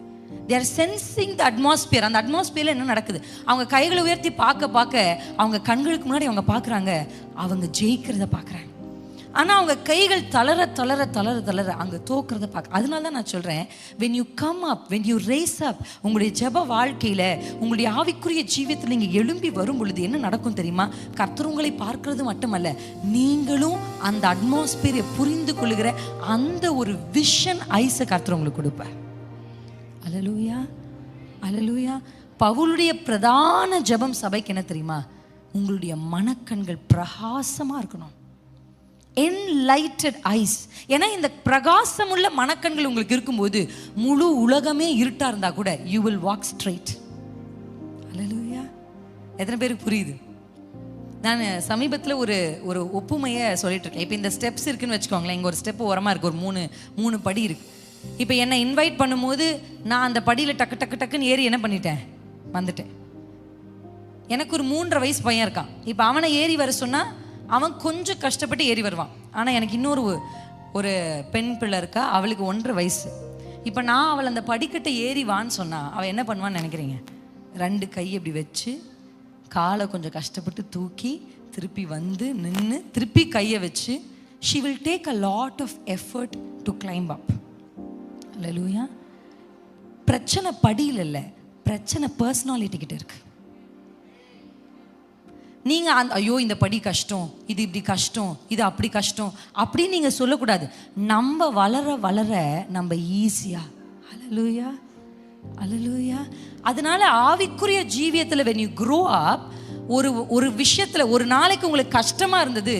[SPEAKER 1] they are sensing the atmosphere. அந்த அட்மாஸ்பியர்ல என்ன நடக்குது. அவங்க கைகளை உயர்த்தி பார்க்க அவங்க கண்களுக்கு முன்னாடி அவங்க பார்க்குறாங்க, அவங்க ஜெயிக்கிறத பார்க்குறாங்க. ஆனால் அவங்க கைகள் தளர அங்கே தோக்கிறத பார்க்க. அதனால தான் நான் சொல்கிறேன், when you come up, when you raise up, உங்களுடைய ஜெப வாழ்க்கையில், உங்களுடைய ஆவிக்குரிய ஜீவியத்தில் நீங்கள் எழும்பி வரும் பொழுது என்ன நடக்கும் தெரியுமா? கர்த்தர் உங்களை பார்க்கறது மட்டுமல்ல, நீங்களும் அந்த அட்மாஸ்பியரை புரிந்து கொள்ளுகிற அந்த ஒரு விஷன் ஐஸை கர்த்தர் உங்களுக்கு கொடுப்பார். அல்லேலூயா, அல்லேலூயா. பவுலுடைய பிரதான ஜெபம் சபைக்கு என்ன தெரியுமா? உங்களுடைய மனக்கண்கள் பிரகாசமாக இருக்கணும். enlightened eyes. ஏன்னா இந்த பிரகாசம் உள்ள மனக்கண்கள் உங்களுக்கு இருக்கும்போது முழு உலகமே இருட்டா இருந்தா கூட you will walk straight. அல்லேலூயா, எத்தனை பேருக்கு புரியுது? நான் சமீபத்தில் ஒரு ஒரு ஒப்புமையை சொல்லிட்டு இருக்கேன். இப்போ இந்த ஸ்டெப்ஸ் இருக்குன்னு வச்சுக்கோங்களேன். இங்கே ஒரு ஸ்டெப் ஓரமாக இருக்குது, ஒரு மூணு படி இருக்குது. இப்போ என்னை இன்வைட் பண்ணும்போது நான் அந்த படியில் டக்கு டக்கு டக்குன்னு ஏறி என்ன பண்ணிட்டேன், வந்துட்டேன். எனக்கு ஒரு 3.5 வயசு பையன் இருக்கான். இப்போ அவனை ஏறி வர சொன்னால் அவன் கொஞ்சம் கஷ்டப்பட்டு ஏறி வருவான். ஆனால் எனக்கு இன்னொரு ஒரு பெண் பிள்ளை இருக்கா, அவளுக்கு 1.5 வயசு. இப்போ நான் அவள் அந்த படிக்கட்டை ஏறி வான்னு சொன்னால் அவள் என்ன பண்ணுவான்னு நினைக்கிறீங்க? 2 கை இப்படி வச்சு காலை கொஞ்சம் கஷ்டப்பட்டு தூக்கி திருப்பி வந்து நின்று திருப்பி கையை வச்சு she will take a lot of effort to climb up. அல்லேலூயா. பிரச்சனை படியில் இல்லை, பிரச்சனை பர்சனாலிட்டி கிட்ட இருக்கு. நீங்க ஐயோ இந்த படி கஷ்டம், இது இப்படி கஷ்டம், இது அப்படி கஷ்டம் அப்படின்னு நீங்க சொல்லக்கூடாது. நம்ம வளர வளர நம்ம ஈஸியா. அல்லேலூயா, அல்லேலூயா. அதனால ஆவிக்குரிய ஜீவியத்தில் when you grow up, ஒரு விஷயத்துல ஒரு நாளைக்கு உங்களுக்கு கஷ்டமா இருந்தது,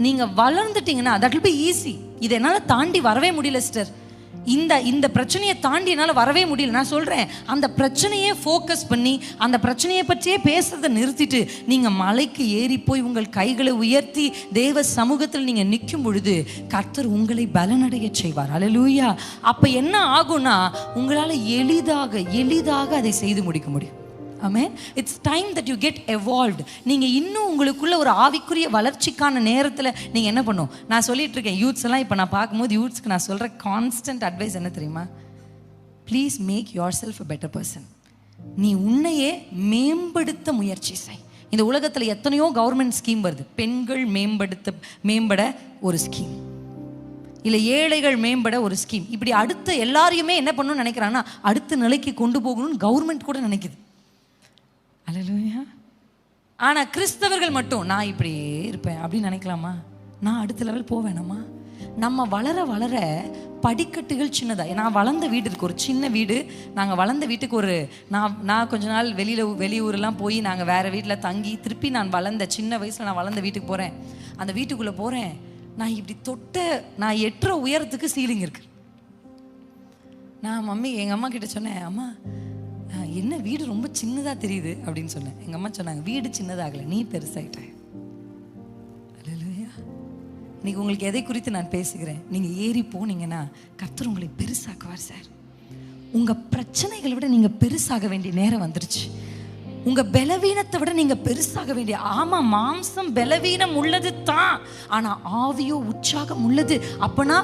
[SPEAKER 1] நீங்க வளர்ந்துட்டீங்கன்னா that will be easy. இதை என்னால் தாண்டி வரவே முடியல சிஸ்டர், இந்த பிரச்சனையை தாண்டி என்னால் வரவே முடியல. நான் சொல்கிறேன், அந்த பிரச்சனையே ஃபோக்கஸ் பண்ணி அந்த பிரச்சனையை பற்றியே பேசுறதை நிறுத்திட்டு நீங்கள் மலைக்கு ஏறி போய் உங்கள் கைகளை உயர்த்தி தேவ சமூகத்தில் நீங்கள் நிற்கும் பொழுது கர்த்தர் உங்களை பலனடைய செய்வார். அல்லேலூயா. அப்போ என்ன ஆகும்னா உங்களால் எளிதாக அதை செய்து முடிக்க முடியும். Amen. It's time that you get evolved. நீங்கள் இன்னும் உங்களுக்குள்ள ஒரு ஆவிக்குரிய வளர்ச்சிக்கான நேரத்தில் நீங்கள் என்ன பண்ணும்? நான் சொல்லிட்டு இருக்கேன் யூத்ஸ் எல்லாம். இப்போ நான் பார்க்கும்போது யூத்ஸ்க்கு நான் சொல்கிற கான்ஸ்டன்ட் அட்வைஸ் என்ன தெரியுமா? Please make yourself a better person. நீ உன்னையே மேம்படுத்த முயற்சி செய். இந்த உலகத்தில் எத்தனையோ கவர்மெண்ட் ஸ்கீம் வருது. பெண்கள் மேம்பட ஒரு ஸ்கீம், இல்லை ஏழைகள் மேம்பட ஒரு ஸ்கீம். இப்படி அடுத்த எல்லாரையுமே என்ன பண்ணணும்னு நினைக்கிறாங்கன்னா அடுத்த நிலைக்கு கொண்டு போகணும்னு கவர்மெண்ட் கூட நினைக்குது. அல்லேலூயா. ஆனால் கிறிஸ்தவர்கள் மட்டும் நான் இப்படியே இருப்பேன் அப்படின்னு நினைக்கலாமா? நான் அடுத்த லெவல் போவேணாமா? நம்ம வளர வளர படிக்கட்டுகள் சின்னதாக. நான் வளர்ந்த வீடு இருக்குது, ஒரு சின்ன வீடு. நாங்கள் வளர்ந்த வீட்டுக்கு நான் கொஞ்ச நாள் வெளியூரெலாம் போய் நாங்கள் வேறு வீட்டில் தங்கி திருப்பி நான் சின்ன வயசில் நான் வளர்ந்த வீட்டுக்கு போகிறேன். அந்த வீட்டுக்குள்ளே போகிறேன், நான் இப்படி நான் எட்டுற உயரத்துக்கு சீலிங் இருக்கு. நான் எங்கள் அம்மா கிட்ட சொன்னேன், அம்மா என்ன வீடு ரொம்ப சின்னதாக தெரியுது அப்படின்னு சொன்னேன். எங்கள் அம்மா சொன்னாங்க, வீடு சின்னதாகலை, நீ பெருசாயிட்ட. அல்லேலூயா. இன்னைக்கு உங்களுக்கு எதை குறித்து நான் பேசுகிறேன்? நீங்கள் ஏறி போனீங்கன்னா கர்த்தர் உங்களை பெருசாக்குவார் சார். உங்கள் பிரச்சனைகளை விட நீங்கள் பெருசாக வேண்டிய நேரம் வந்துருச்சு. உங்கள் பலவீனத்தை விட நீங்கள் பெருசாக வேண்டிய. ஆமாம், மாம்சம் பலவீனம் உள்ளது தான், ஆனால் ஆவியோ உற்சாகம் உள்ளது. அப்போனா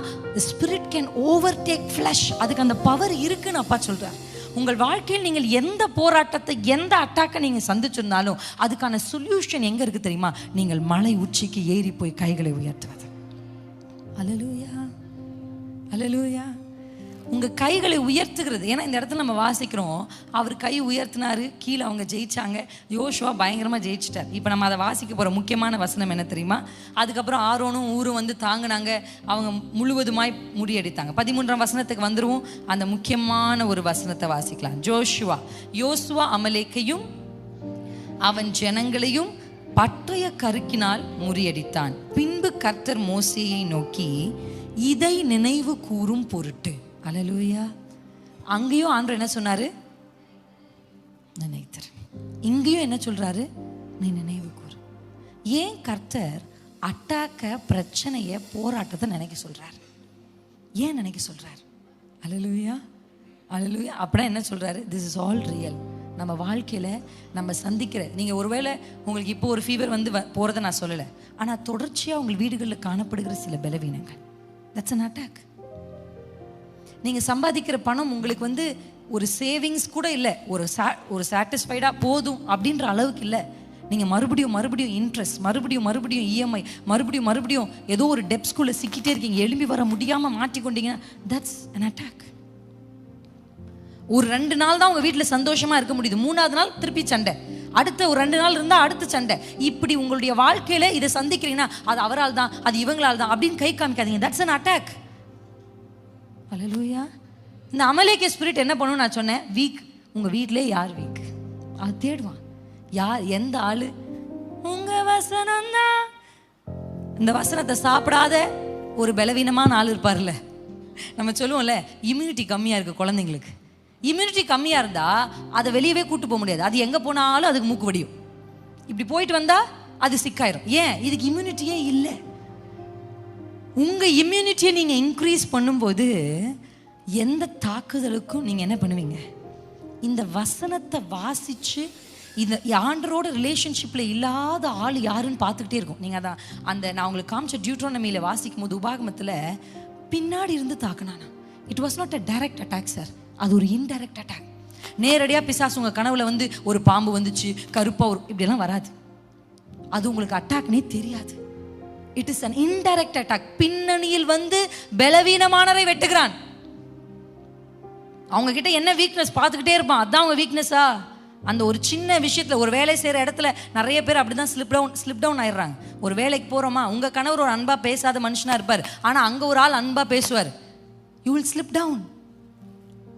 [SPEAKER 1] ஸ்பிரிட் கேன் ஓவர்டேக் ஃப்ளஷ். அதுக்கு அந்த பவர் இருக்குன்னு அப்பா சொல்கிறார். உங்கள் வாழ்க்கையில் நீங்கள் எந்த போராட்டத்தை, எந்த அட்டாக்கை நீங்கள் சந்திச்சிருந்தாலும் அதுக்கான சொல்யூஷன் எங்கே இருக்குது தெரியுமா? நீங்கள் மலை உச்சிக்கு ஏறி போய் கைகளை உயர்த்துவது. அல்லேலூயா, அல்லேலூயா. உங்கள் கைகளை உயர்த்துகிறது. ஏன்னா இந்த இடத்துல நம்ம வாசிக்கிறோம், அவர் கை உயர்த்தினாரு, கீழே அவங்க ஜெயிச்சாங்க. யோசுவா பயங்கரமாக ஜெயிச்சிட்டார். இப்போ நம்ம அதை வாசிக்க போகிற முக்கியமான வசனம் என்ன தெரியுமா? அதுக்கப்புறம் ஆரோனும் ஊரும் வந்து தாங்கினாங்க, அவங்க முழுவதுமாய் முறியடித்தாங்க. 13ஆம் வசனத்துக்கு வந்துருவோம். அந்த முக்கியமான ஒரு வசனத்தை வாசிக்கலாம். யோசுவா அமலேக்கையும் அவன் ஜனங்களையும் பட்டய கருக்கினால் முறியடித்தான். பின்பு கர்த்தர் மோசேயை நோக்கி, இதை நினைவு கூறும் பொருட்டு. அல்லேலூயா. அங்கேயும் ஆண்டவர் என்ன சொன்னாரு? நினைத்தர். இங்கேயும் என்ன சொல்றாரு? நீ நினைவு கூறு. ஏன் கர்த்தர் அட்டாக்க, பிரச்சனைய, போராட்டத்தை நினைக்க சொல்றாரு? ஏன் நினைக்க சொல்றாரு? அல்லேலூயா, அல்லேலூயா. அப்படின்னா என்ன சொல்றாரு? This is all real. நம்ம வாழ்க்கையில் நம்ம சந்திக்கிற, நீங்கள் ஒருவேளை உங்களுக்கு இப்போ ஒரு ஃபீவர் வந்து போகிறத நான் சொல்லலை, ஆனால் தொடர்ச்சியாக உங்கள் வீடுகளில் காணப்படுகிற சில பலவீனங்கள், தட்ஸ் அன் அட்டாக். நீங்கள் சம்பாதிக்கிற பணம் உங்களுக்கு வந்து ஒரு சேவிங்ஸ் கூட இல்லை, ஒரு சாட்டிஸ்ஃபைடாக போதும் அப்படின்ற அளவுக்கு இல்லை. நீங்கள் மறுபடியும் இன்ட்ரெஸ்ட், மறுபடியும் இஎம்ஐ, மறுபடியும் ஏதோ ஒரு டெப்ஸ்குள்ளே சிக்கிட்டே இருக்கீங்க, எழும்பி வர முடியாமல் மாட்டிக்கொண்டீங்கன்னா தட்ஸ் அன் அட்டாக். ஒரு 2 நாள் தான் உங்கள் வீட்டில் சந்தோஷமாக இருக்க முடியுது, 3ஆவது நாள் திருப்பி சண்டை, அடுத்த ஒரு 2 நாள் இருந்தால் அடுத்த சண்டை. இப்படி உங்களுடைய வாழ்க்கையில் இதை சந்திக்கிறீங்கன்னா அது அவரால் தான், அது இவங்களால் தான் அப்படின்னு கை காமிக்காதீங்க. That's an attack. அல்லேலூயா. இந்த அமலேக்கிய ஸ்பிரிட் என்ன பண்ணும்? நான் சொன்னேன், வீக். உங்கள் வீட்டிலே யார் வீக் அது தேடுவான். யார், எந்த ஆள்? உங்கள் வசனம் தான். இந்த வசனத்தை சாப்பிடாத ஒரு பலவீனமான ஆள் இருப்பார்ல. நம்ம சொல்லுவோம்ல, இம்யூனிட்டி கம்மியாக இருக்குது குழந்தைங்களுக்கு. இம்யூனிட்டி கம்மியாக இருந்தால் அதை வெளியவே கூட்டு போக முடியாது. அது எங்கே போனாலும் அதுக்கு மூக்கு வடியும். இப்படி போயிட்டு வந்தா அது சிக்காயிரும். ஏன்? இதுக்கு இம்யூனிட்டியே இல்லை. உங்க இம்யூனிட்டியை நீங்க இன்க்ரீஸ் பண்ணும்போது எந்த தாக்குதலுக்கும் நீங்க என்ன பண்ணுவீங்க? இந்த வசனத்தை வாசிச்சு இந்த ஆண்டரோட ரிலேஷன்ஷிப்ல இல்லாத ஆள் யாருன்னு பார்த்துக்கிட்டே இருக்கும். நீங்க அதான் அந்த நான் உங்களுக்கு காமிச்ச டியூட்ரோனமியில வாசிக்கும் போது உபாகமத்துல பின்னாடி இருந்து தாக்குனானா. It was not a direct attack sir, அது ஒரு இன்டைரக்ட் அட்டாக். நேரடியா பிசாசு உங்க கனவுல வந்து ஒரு பாம்பு வந்துச்சு, கருப்பா ஒரு இப்படியெல்லாம் வராது. அது உங்களுக்கு அட்டாக்னே தெரியாது. It is an indirect attack. பின்னணியில் வந்து பலவீனமானரை வெட்டுகிறான். அவங்க கிட்ட என்ன வீக்னஸ் பார்த்துக்கிட்டே இருப்பான். அதான் அவங்க வீக்னஸா? அந்த ஒரு சின்ன விஷயத்துல, ஒரு வேலை செய்யற இடத்துல நிறைய பேர் அப்படிதான் ஸ்லிப் டவுன் ஆயிடுறாங்க. ஒரு வேலைக்கு போறோமா, உங்க கணவர் ஒரு அன்பா பேசாத மனுஷனா இருப்பார், ஆனா அங்க ஒரு ஆள் அன்பா பேசுவார். You will slip down.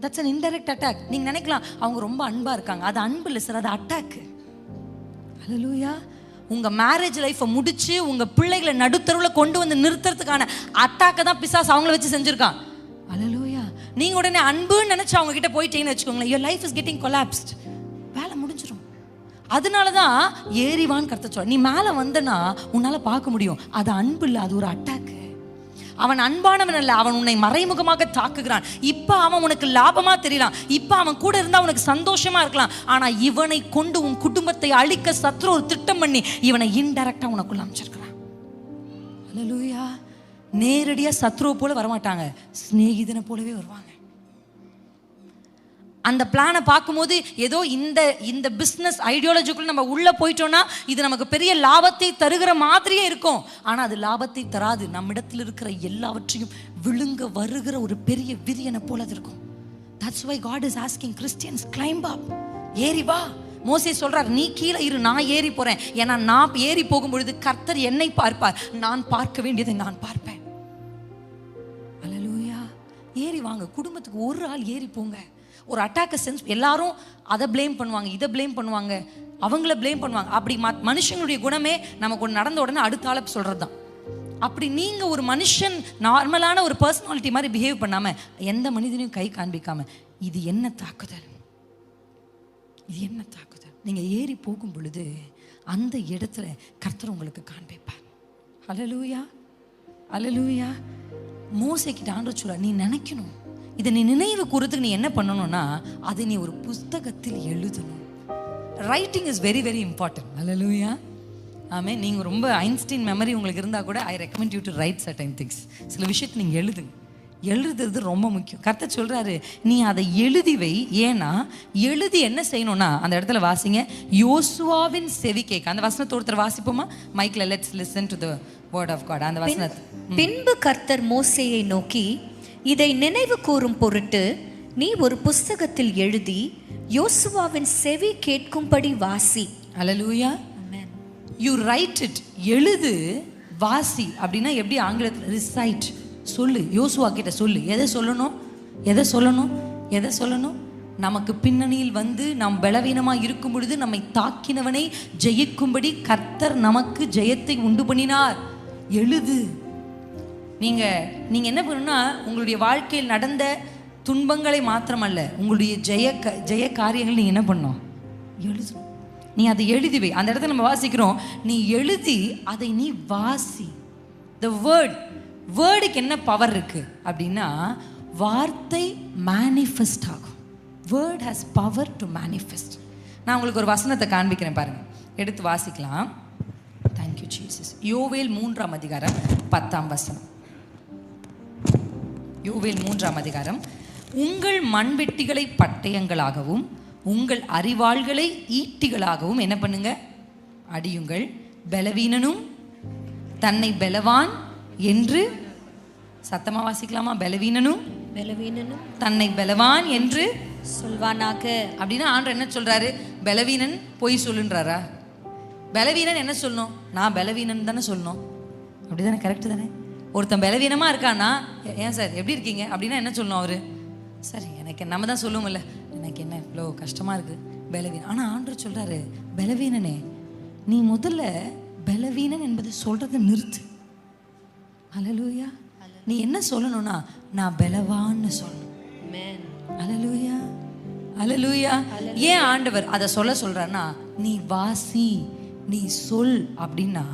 [SPEAKER 1] That's an indirect attack. நீங்க நினைக்கலாம் அவங்க ரொம்ப அன்பா இருக்காங்க, அது அன்பு இல்லை சார், அது அட்டாக். ஹல்லேலூயா. உங்க மேரேஜ் லைஃப்பை முடிச்சு உங்க பிள்ளைகளை நடுத்தருவில் கொண்டு வந்து நிறுத்துறதுக்கான அட்டாக்கை தான் பிசாசு அவங்கள வச்சு செஞ்சிருக்கான். ஹல்லேலூயா. நீங்க உடனே அன்புன்னு நினைச்சு அவங்க கிட்ட போயிட்டீங்கன்னு வச்சுக்கோங்களேன், your life is getting collapsed. வேலை முடிஞ்சிடும். அதனாலதான் ஏறிவான்னு கர்த்தர் சொல்ற. நீ மேல வந்தனா உன்னால பார்க்க முடியும், அது அன்பு இல்லை, அது ஒரு அட்டாக். அவன் அன்பானவன் அல்ல, அவன் உன்னை மறைமுகமாக தாக்குகிறான். இப்ப அவன் உனக்கு லாபமா தெரியலாம், இப்ப அவன் கூட இருந்தா உனக்கு சந்தோஷமா இருக்கலாம், ஆனா இவனை கொண்டு உன் குடும்பத்தை அழிக்க சத்ரு ஒரு திட்டம் பண்ணி இவனை இன்டைரக்டா உனக்குள்ள அமைச்சிருக்கிறான். ஹல்லேலூயா. நேரடியா சத்ருவை போல வரமாட்டாங்க, சிநேகிதனை போலவே வருவாங்க. அந்த பிளானை பார்க்கும்போது ஏதோ இந்த பிஸ்னஸ் ஐடியாலஜிக்குள்ள நம்ம உள்ள போயிட்டோம்னா இது நமக்கு பெரிய லாபத்தை தருகிற மாதிரியே இருக்கும். ஆனா அது லாபத்தை தராது. நம்மிடத்தில் இருக்கிற எல்லாவற்றையும் விழுங்க வருகிற ஒரு பெரிய விரியனை போல அது இருக்கும். That's why God is asking Christians, climb up. ஏறி வா. மோசே சொல்றார், நீ கீழே இரு, நான் ஏறி போறேன். ஏன்னா நான் ஏறி போகும்பொழுது கர்த்தர் என்னை பார்ப்பார், நான் பார்க்க வேண்டியதை நான் பார்ப்பேன். அல்லேலூயா. ஏறி வாங்க. குடும்பத்துக்கு ஒரு ஆள் ஏறி போங்க. ஒரு அட்டாக்கை சென்ஸ் எல்லாரும் அதை ப்ளேம் பண்ணுவாங்க, இதை ப்ளேம் பண்ணுவாங்க, அவங்கள ப்ளேம் பண்ணுவாங்க. அப்படி மனுஷங்களுடைய குணமே நமக்கு ஒன்று நடந்த உடனே அடுத்த ஆளை சொல்கிறது தான். அப்படி நீங்கள் ஒரு மனுஷன் நார்மலான ஒரு பர்சனாலிட்டி மாதிரி பிஹேவ் பண்ணாமல் எந்த மனிதனையும் கை காண்பிக்காம இது என்ன தாக்குதல், இது என்ன தாக்குதல், நீங்கள் ஏறி போகும் பொழுது அந்த இடத்துல கர்த்தர் உங்களுக்கு காண்பிப்பார். ஹல்லேலூயா. ஹல்லேலூயா. மோசேக்கிட்ட ஆண்டவர் சொல்றார், நீ நினைக்கணும், இதை நீ நினைவு கூறதுக்கு நீ என்ன பண்ணணும்னா அதை நீ ஒரு புஸ்தகத்தில் எழுதணும். Writing is very very important. Hallelujah. Amen. நீங்கள் ரொம்ப ஐன்ஸ்டீன் மெமரி உங்களுக்கு இருந்தால் கூட I recommend you to write certain things. சில விஷயத்தை நீங்கள் எழுதுங்க. எழுதுறது ரொம்ப முக்கியம். கர்த்தர் சொல்கிறாரு, நீ அதை எழுதி வை. ஏன்னா எழுதி என்ன செய்யணும்னா அந்த இடத்துல வாசிங்க, யோசுவாவின் செவி கேட்க. அந்த வசனத்தை ஒருத்தர் வாசிப்போமா மைக்கில்? Let's listen to the word of God. அந்த வசனத்தை.
[SPEAKER 2] பின்பு கர்த்தர் மோசேயை நோக்கி, இதை நினைவு கூறும் பொருட்டு நீ ஒரு புஸ்தகத்தில் எழுதி யோசுவாவின் செவி கேட்கும்படி வாசி.
[SPEAKER 1] Hallelujah. Amen. You write it. எழுது, வாசி. அப்படின்னா எப்படி ஆங்கிலத்தில்? ரிசைட். சொல்லு. யோசுவா கிட்ட சொல்லு. எதை சொல்லணும்? எதை சொல்லணும்? எதை சொல்லணும்? நமக்கு பின்னணியில் வந்து நாம் பலவீனமாக இருக்கும் பொழுது நம்மை தாக்கினவனை ஜெயிக்கும்படி கர்த்தர் நமக்கு ஜெயத்தை உண்டு பண்ணினார். எழுது. நீங்கள் என்ன பண்ணணும்னா உங்களுடைய வாழ்க்கையில் நடந்த துன்பங்களை மாத்திரமல்ல, உங்களுடைய ஜெய காரியங்கள் நீங்கள் என்ன பண்ணணும்? எழுதணும். நீ அதை எழுதி வை. அந்த இடத்துல நம்ம வாசிக்கிறோம், நீ எழுதி அதை நீ வாசி. த வேர்டுக்கு என்ன பவர் இருக்கு அப்படின்னா வார்த்தை மேனிஃபெஸ்ட் ஆகும். Word has power to manifest. நான் உங்களுக்கு ஒரு வசனத்தை காண்பிக்கிறேன் பாருங்க, எடுத்து வாசிக்கலாம். Thank you Jesus. யோவேல் 3ஆம் அதிகாரம் 10ஆம் வசனம். யோவேல் 3ஆம் அதிகாரம். உங்கள் மண்வெட்டிகளை பட்டயங்களாகவும் உங்கள் அரிவாள்களை ஈட்டிகளாகவும் என்ன பண்ணுங்க? அடியுங்கள். பலவீனனும் தன்னை பலவான் என்று, சத்தமா வாசிக்கலாமா? பலவீனனும் தன்னை பலவான் என்று
[SPEAKER 2] சொல்வானாக.
[SPEAKER 1] அப்படின்னா ஆண்டவர் என்ன சொல்றாரு? பலவீனன் பொய் சொல்லுன்றாரா? பலவீனன் என்ன சொல்லணும்? நான் பலவீனன் தானே சொல்லணும். அப்படிதானே? கரெக்டு தானே? ஒருத்தன் பலவீனமாக இருக்கான்னா, ஏன் சார் எப்படி இருக்கீங்க அப்படின்னா என்ன சொல்லணும்? அவர் சரி எனக்கு நம்ம தான் சொல்லுவோம்ல, எனக்கு என்ன இவ்வளோ கஷ்டமாக இருக்குது, பலவீனம். ஆனால் ஆண்டவர் சொல்கிறாரு, பலவீனனே நீ முதல்ல பலவீனன் என்பதை சொல்கிறத நிறுத்து. ஹல்லேலூயா. நீ என்ன சொல்லணும்னா நான் பலவான்னு சொல்லணும். ஹல்லேலூயா. ஹல்லேலூயா. ஏன் ஆண்டவர் அதை சொல்றாருன்னா, நீ வாசி, நீ சொல் அப்படின்னா,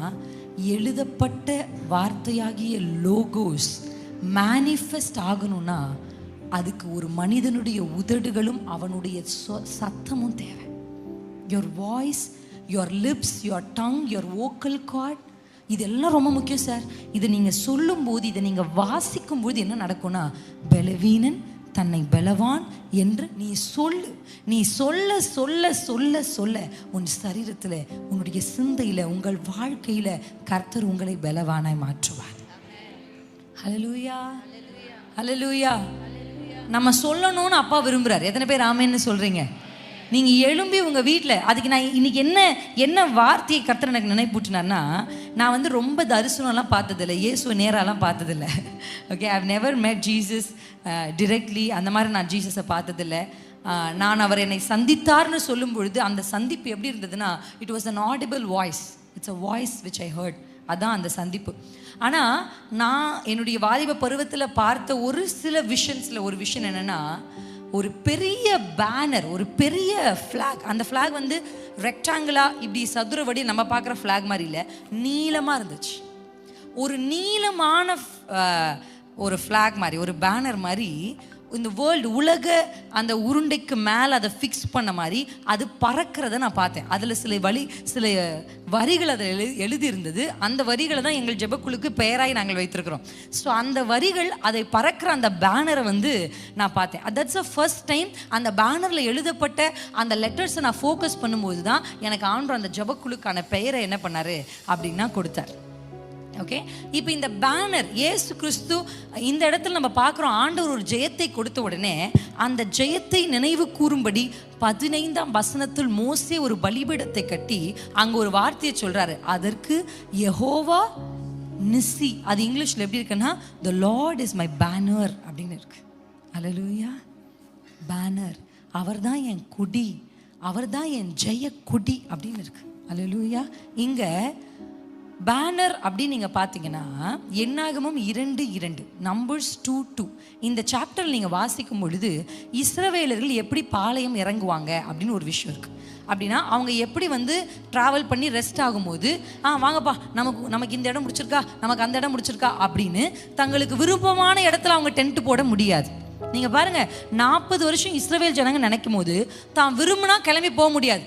[SPEAKER 1] எழுதப்பட்ட வார்த்தையாகிய லோகோஸ் மேனிஃபெஸ்ட் ஆகணும்னா அதுக்கு ஒரு மனிதனுடைய உதடுகளும் அவனுடைய சத்தமும் தேவை. your voice, your lips, your tongue, your vocal cord, இதெல்லாம் ரொம்ப முக்கியம் சார். இதை நீங்கள் சொல்லும்போது, இதை நீங்கள் வாசிக்கும்போது என்ன நடக்கும்னா, பலவீனன் தன்னை பலவான் என்று நீ சொல்லு. நீ சொல்ல சொல்ல சொல்ல சொல்ல உன் சரீரத்தில், உன்னுடைய சிந்தையில், உங்கள் வாழ்க்கையில் கர்த்தர் உங்களை பலவானாய் மாற்றுவார். ஹல்லேலூயா, ஹல்லேலூயா. நம்ம சொல்லணும்னு அப்பா விரும்புகிறார். எத்தனை பேர் ஆமேன்னு சொல்கிறீங்க? நீங்கள் எழும்பி உங்கள் வீட்டில், அதுக்கு நான் இன்னைக்கு என்ன வார்த்தையை கர்த்தர் எனக்கு நினைப்பூட்டினார்னா, நான் வந்து ரொம்ப தரிசனம்லாம் பார்த்ததில்லை, இயேசுவை நேராலாம் பார்த்ததில்லை. Okay, I have never met Jesus directly. அந்த மாதிரி நான் ஜீசஸை பார்த்ததில்லை. நான் அவர் என்னை சந்தித்தார்னு சொல்லும் பொழுது அந்த சந்திப்பு எப்படி இருந்ததுன்னா, it was an audible voice. It's a voice which I heard. அதான் அந்த சந்திப்பு. ஆனால் நான் என்னுடைய வாலிப பருவத்தில் பார்த்த ஒரு சில விஷன்ஸில் ஒரு விஷன் என்னென்னா, ஒரு பெரிய பேனர், ஒரு பெரிய ஃப்ளாக். அந்த ஃப்ளாக் வந்து ரெக்டாங்கிளாக இப்படி சதுரவடி நம்ம பார்க்குற ஃப்ளாக் மாதிரி இல்லை, நீளமாக இருந்துச்சு. ஒரு நீளமான ஒரு ஃப்ளாக் மாதிரி, ஒரு பேனர் மாதிரி இந்த வேர்ல்டு, உலக அந்த உருண்டைக்கு மேலே அதை ஃபிக்ஸ் பண்ண மாதிரி அது பறக்கிறத நான் பார்த்தேன். அதில் சில வரிகள் அதில் எழுதியிருந்தது. அந்த வரிகளை தான் எங்கள் ஜெபக்குழுக்கு பெயராய் நாங்கள் வைத்திருக்கிறோம். ஸோ அந்த வரிகள், அதை பறக்கிற அந்த பேனரை வந்து நான் பார்த்தேன். That's a first time. அந்த பேனரில் எழுதப்பட்ட அந்த லெட்டர்ஸை நான் ஃபோக்கஸ் பண்ணும்போது தான் எனக்கு ஆண்டவர் அந்த ஜெபக்குழுக்கான பெயரை என்ன பண்ணார் அப்படின்னா கொடுத்தார். ஓகே, இப்போ இந்த பேனர் இயேசு கிறிஸ்து இந்த இடத்துல நம்ம பார்க்குறோம். ஆண்டவர் ஒரு ஜெயத்தை கொடுத்த உடனே அந்த ஜெயத்தை நினைவு கூறும்படி 15ஆம் வசனத்தில் மோசே ஒரு பலிபீடத்தை கட்டி அங்கே ஒரு வார்த்தையை சொல்கிறாரு. அதற்கு யெகோவா நிசி, அது இங்கிலீஷில் எப்படி இருக்குன்னா, the Lord is my banner அப்படின்னு இருக்கு. அல்லேலூயா. பேனர், அவர் தான் என் கொடி, அவர் தான் என் ஜெய கொடி அப்படின்னு இருக்கு. அல்லேலூயா. இங்கே பேனர் அப்படின்னு நீங்கள் பார்த்தீங்கன்னா, என்னாகமம் 2:2, நம்பர்ஸ் 2:2 இந்த சாப்டர் நீங்கள் வாசிக்கும் பொழுது இஸ்ரவேலர்கள் எப்படி பாளையம் இறங்குவாங்க அப்படின்னு ஒரு விஷயம் இருக்குது. அப்படின்னா அவங்க எப்படி வந்து ட்ராவல் பண்ணி ரெஸ்ட் ஆகும்போது, வாங்கப்பா நமக்கு இந்த இடம் முடிச்சிருக்கா, நமக்கு அந்த இடம் முடிச்சிருக்கா அப்படின்னு தங்களுக்கு விருப்பமான இடத்துல அவங்க டென்ட் போட முடியாது. நீங்கள் பாருங்கள், 40 வருஷம் இஸ்ரவேல் ஜனங்க நினைக்கும் போது தான் விரும்பினா கிளம்பி போக முடியாது.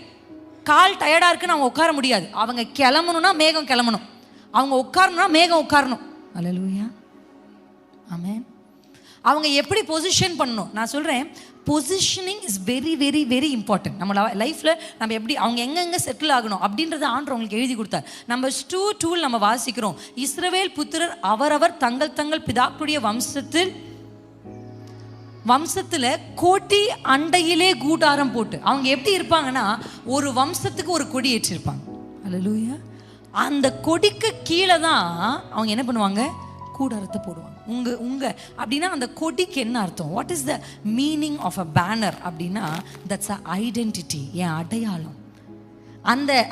[SPEAKER 1] கால் டயர்டாக இருக்குன்னு அவங்க உட்கார முடியாது. அவங்க கிளம்பணும்னா மேகம் கிளம்பணும், அவங்க உட்காரணும்னா மேகம் உட்காரணும். அல்லேலூயா, ஆமென். அவங்க எப்படி பொசிஷன் பண்ணணும், நான் சொல்கிறேன், positioning is very very very important. நம்ம லைஃப்பில் நம்ம எப்படி அவங்க எங்கெங்கே செட்டில் ஆகணும் அப்படின்றத ஆண்டவர் அவங்களுக்கு எழுதி கொடுத்தார். நம்ம 2:2 நம்ம வாசிக்கிறோம், இஸ்ரவேல் புத்திரர் அவரவர் தங்கள் தங்கள் பிதாக்களுடைய வம்சத்தில் கோட்டி அண்டையிலே கூடாரம் போட்டு, அவங்க எப்படி இருப்பாங்கன்னா, ஒரு வம்சத்துக்கு ஒரு கொடி ஏற்றிருப்பாங்க. அல்லேலூயா. அந்த கொடிக்கு கீழே தான் அவங்க என்ன பண்ணுவாங்க, கூடாரத்தை போடுவாங்க. உங்க அப்படின்னா அந்த கொடிக்கு என்ன அர்த்தம்? What is the meaning of a banner அப்படின்னா, தட்ஸ் அ ஐடென்டிட்டி, என் அடையாளம்.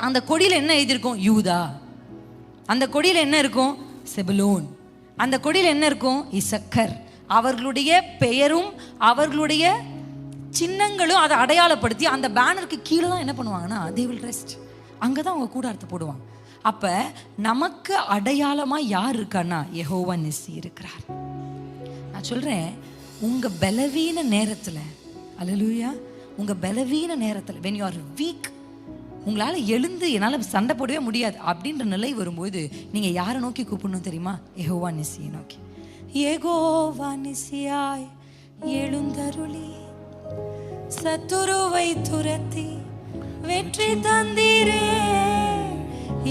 [SPEAKER 1] அந்த கொடியில் என்ன எழுதியிருக்கும்? யூதா. அந்த கொடியில் என்ன இருக்கும்? செபுலோன். அந்த கொடியில் என்ன இருக்கும்? இசக்கர். அவர்களுடைய பெயரும் அவர்களுடைய சின்னங்களும் அதை அடையாளப்படுத்தி அந்த பேனருக்கு கீழே தான் என்ன பண்ணுவாங்கன்னா, they will rest. அங்கே தான் அவங்க கூடாரத்தை போடுவாங்க. அப்போ நமக்கு அடையாளமாக யார் இருக்கான்னா, யெகோவா நிசி இருக்கிறார். நான் சொல்கிறேன், உங்கள் பலவீன நேரத்தில், அல்லேலூயா, உங்கள் பலவீன நேரத்தில், when you are weak, உங்களால் எழுந்து என்னால் சண்டை போடவே முடியாது அப்படின்ற நிலை வரும்போது நீங்கள் யாரை நோக்கி கூப்பிடணும் தெரியுமா? யெகோவா நிசியை நோக்கி. யெகோவா நிசியாய் எழுந்தருளி சத்துருவை துரத்தி வெற்றி தந்தீரே.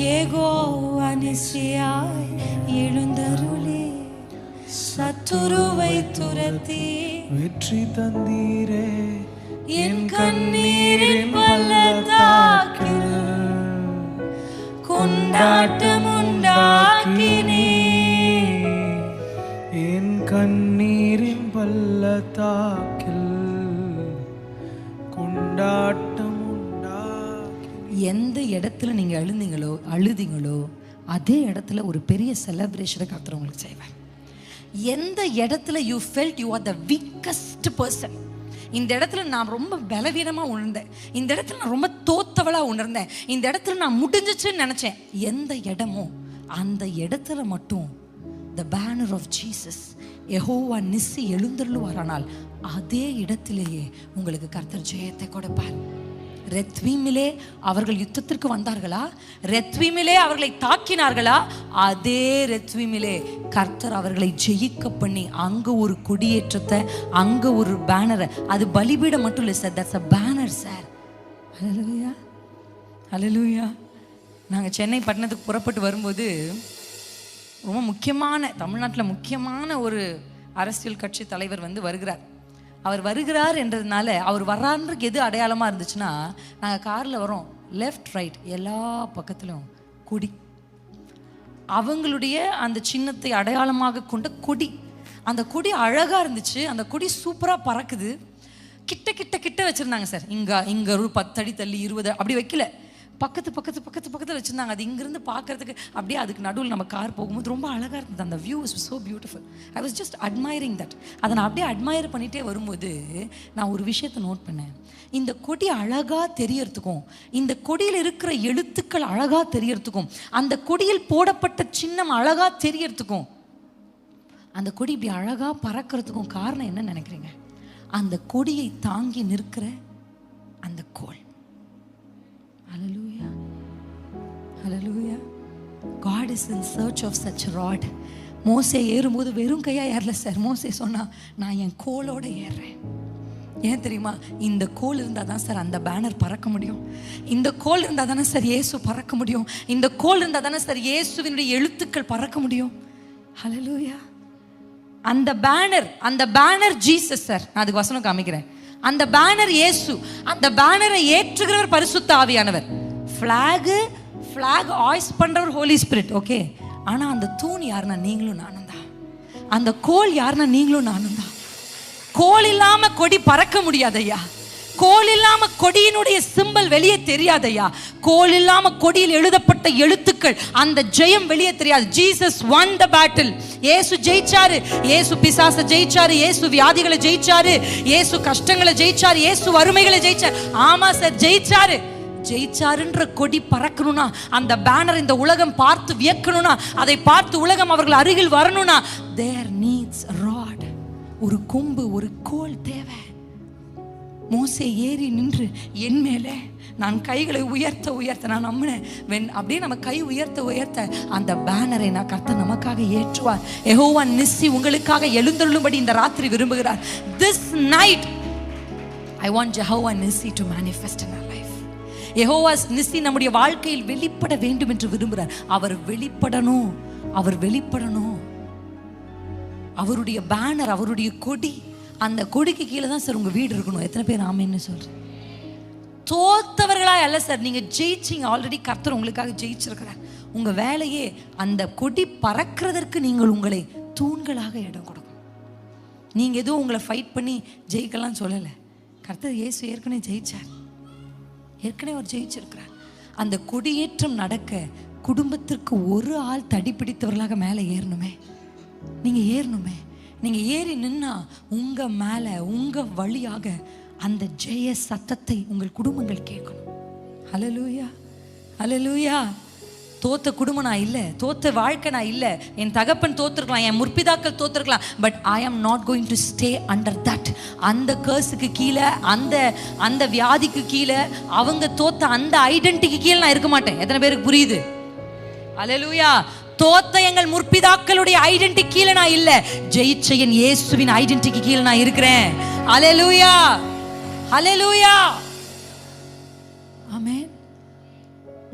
[SPEAKER 1] யெகோவா நிசியாய் எழுந்தருளி சத்துருவை துரத்தி
[SPEAKER 3] வெற்றி தந்தீரே.
[SPEAKER 1] என் கண்ணீரின் பள்ளத்தாக்கில் கொண்டாட்டம் உண்டாக்கினே.
[SPEAKER 3] என் கண்ணீரின் பள்ளத்தாக்கில் கொண்டாட்டம் உண்டாக்கி.
[SPEAKER 1] எந்த இடத்துல நீங்க அழுதீங்களோ அதே இடத்துல ஒரு பெரிய செலிப்ரேஷனை கர்த்தர் உங்களுக்கு செய்வார். எந்த இடத்துல you felt you are the weakest person, இந்த இடத்துல நான் ரொம்ப பலவீனமாக உணர்ந்தேன், இந்த இடத்துல நான் ரொம்ப தோத்தவளாக உணர்ந்தேன், இந்த இடத்துல நான் முடிஞ்சிச்சுன்னு நினச்சேன். எந்த இடமோ அந்த இடத்துல மட்டும் the banner of Jesus, Jehovah நிசி எழுந்தருளுவாரானால் அதே இடத்திலேயே உங்களுக்கு கர்த்தர் ஜெயத்தை கொடுப்பார். ரெத்வீமிலே அவர்கள் யுத்தத்திற்கு வந்தார்களா? ரெத்வீமிலே அவர்களை தாக்கினார்களா? அதே ரெத்வீமிலே கர்த்தர் அவர்களை ஜெயிக்க பண்ணி அங்க ஒரு கொடியேற்றத்தை, அங்க ஒரு பேனரை, அது பலிபீடம் மட்டும் இல்லை sir, that's a banner sir. Hallelujah, hallelujah. நாங்கள் சென்னை பட்டணத்துக்கு புறப்பட்டு வரும்போது ரொம்ப முக்கியமான, தமிழ்நாட்டில் முக்கியமான ஒரு அரசியல் கட்சி தலைவர் வருகிறார். அவர் வருகிறார் என்றதுனால, அவர் வர்றான்றதுக்கு எது அடையாளமாக இருந்துச்சுன்னா, நாங்கள் காரில் வரோம், லெஃப்ட் ரைட் எல்லா பக்கத்திலும் கொடி, அவங்களுடைய அந்த சின்னத்தை அடையாளமாக கொண்ட கொடி. அந்த கொடி அழகாக இருந்துச்சு, அந்த கொடி சூப்பராக பறக்குது. கிட்ட கிட்ட கிட்ட வச்சுருந்தாங்க சார். இங்கே ஒரு 10 அடி தள்ளி 20 அப்படி வைக்கல, பக்கத்தில் வச்சுருந்தாங்க. அது இங்கேருந்து பார்க்குறதுக்கு அப்படியே அதுக்கு நடுவில் நம்ம கார் போகும்போது ரொம்ப அழகாக இருந்தது. அந்த view is so beautiful. I was just admiring that. அதை நான் அப்படியே அட்மையர் பண்ணிகிட்டே வரும்போது நான் ஒரு விஷயத்தை நோட் பண்ணேன். இந்த கொடி அழகாக தெரியறதுக்கும், இந்த கொடியில் இருக்கிற எழுத்துக்கள் அழகாக தெரியறதுக்கும், அந்த கொடியில் போடப்பட்ட சின்னம் அழகாக தெரியறதுக்கும், அந்த கொடி இப்படி அழகாக பறக்கிறதுக்கும் காரணம் என்ன நினைக்கிறீங்க? அந்த கொடியை தாங்கி நிற்கிற அந்த கோல். Hallelujah. Hallelujah. God is in search of such a rod. மோசே ஏறும்போது வெறும் கையா ஏறல சார். மோசே சொன்னா, நான் என் கோலோட ஏறுறேன். ஏன் தெரியுமா? இந்த கோல் இருந்தால் தான் சார் அந்த பேனர் பறக்க முடியும். இந்த கோல் இருந்தால் தானே சார் இயேசு பறக்க முடியும். இந்த கோல் இருந்தால் தானே சார் இயேசுவினுடைய எழுத்துக்கள் பறக்க முடியும். Hallelujah. அந்த பேனர் ஜீசஸ் சார். நான் அதுக்கு வசனம் காமிக்கிறேன். அந்த பேனர் இயேசு, அந்த பேனரை ஏற்றுகிறவர் பரிசுத்த ஆவியானவர், ஃபிளாக் ஆய்ஸ் பண்றவர் ஹோலி ஸ்பிரிட். ஓகே, ஆனா அந்த தூண் யாருன்னா நீங்களும் நானும் தான். அந்த கோல் யாருன்னா நீங்களும் நானும் தான். கோல் இல்லாம கொடி பறக்க முடியாதையா. கோல் இல்லாம கொடியினுடைய சிம்பல் வெளியே தெரியாதையா. கோல் இல்லாம கொடியில் எழுதப்பட்ட எழுத்துக்கள், அந்த ஜெயம் வெளியே தெரியாது. Jesus won the battle. இயேசு ஜெயிச்சாரு. இயேசு பிசாசை ஜெயிச்சாரு. இயேசு வியாதிகளை ஜெயிச்சாரு. இயேசு கஷ்டங்களை ஜெயிச்சாரு. இயேசு வறுமைகளை ஜெயிச்சாரு. ஆமா சார், ஜெயிச்சாரு. ஜெயிச்சாருன்ற கொடி பறக்கணும்னா, அந்த பேனர் இந்த உலகம் பார்த்து வியக்கணும்னா, அதை பார்த்து உலகம் அவர்கள் அருகில் வரணும்னா, there needs a rod. ஒரு கொம்பு, ஒரு கோல் தேவை. மோசே ஏறி நின்று என் மேலே நான் கைகளை உயர்த்த நான் நம்பினேன். அப்படியே நம்ம கை உயர்த்த அந்த பேனரை நான் கர்த்தர் நமக்காக ஏற்றுவார். யெகோவா நிசி உங்களுக்காக எழுந்தருளும்படி இந்த ராத்திரி விரும்புகிறார். This night I want Jehovah Nissi to manifest in our life. Jehovah நிசி நம்முடைய வாழ்க்கையில் வெளிப்பட வேண்டும் என்று விரும்புகிறார். அவர் வெளிப்படணும். அவருடைய பேனர், அவருடைய கொடி, அந்த கொடிக்கு கீழே தான் சார் உங்க வீடு இருக்கணும். எத்தனை பேர் ஆமென்னு சொல்றேன்? தோத்தவர்களா அல்ல சார், நீங்க ஜெயிச்சிங்க. ஆல்ரெடி கர்த்தர் உங்களுக்காக ஜெயிச்சிருக்கிறார். உங்க வேலையே அந்த கொடி பறக்கிறதற்கு நீங்கள் உங்களை தூண்களாக இடம் கொடுக்கணும். நீங்க எதுவும் உங்களை ஃபைட் பண்ணி ஜெயிக்கலாம் சொல்லல. கர்த்தர் இயேசு ஏற்கனவே ஜெயிச்சார். ஏற்கனவே அவர் ஜெயிச்சிருக்கிறார். அந்த கொடியேற்றம் நடக்க குடும்பத்திற்கு ஒரு ஆள் தடி பிடித்தவர்களாக மேலே ஏறணுமே. நீங்க ஏறணுமே. நீங்க ஏறி நின்னா உங்க மேல, உங்க வழியாக அந்த ஜெய சத்தத்தை உங்கள் குடும்பங்கள் கேட்கணும். ஹல்லேலூயா, ஹல்லேலூயா. தோத்த குடும்பம் நான் இல்லை, தோத்த வாழ்க்கை நான் இல்லை. என் தகப்பன் தோத்திருக்கலாம், என் முற்பிதாக்கள் தோத்திருக்கலாம், but I am not going to stay under that. அந்த கர்ஸுக்கு கீழே, அந்த வியாதிக்கு கீழே, அவங்க தோத்த அந்த ஐடென்டிட்டிக்கு கீழே நான் இருக்க மாட்டேன். எத்தனை பேருக்கு புரியுது? ஹல்லேலூயா. தோத்த எங்கள் முற்பிதாக்களுடைய ஐடென்டிட்டி கீழே நான் இல்ல, ஜெயிச்ச என் இயேசுவின் ஐடென்டிட்டி கீழே நான் இருக்கிறேன். ஹல்லேலூயா, ஹல்லேலூயா, ஆமென்.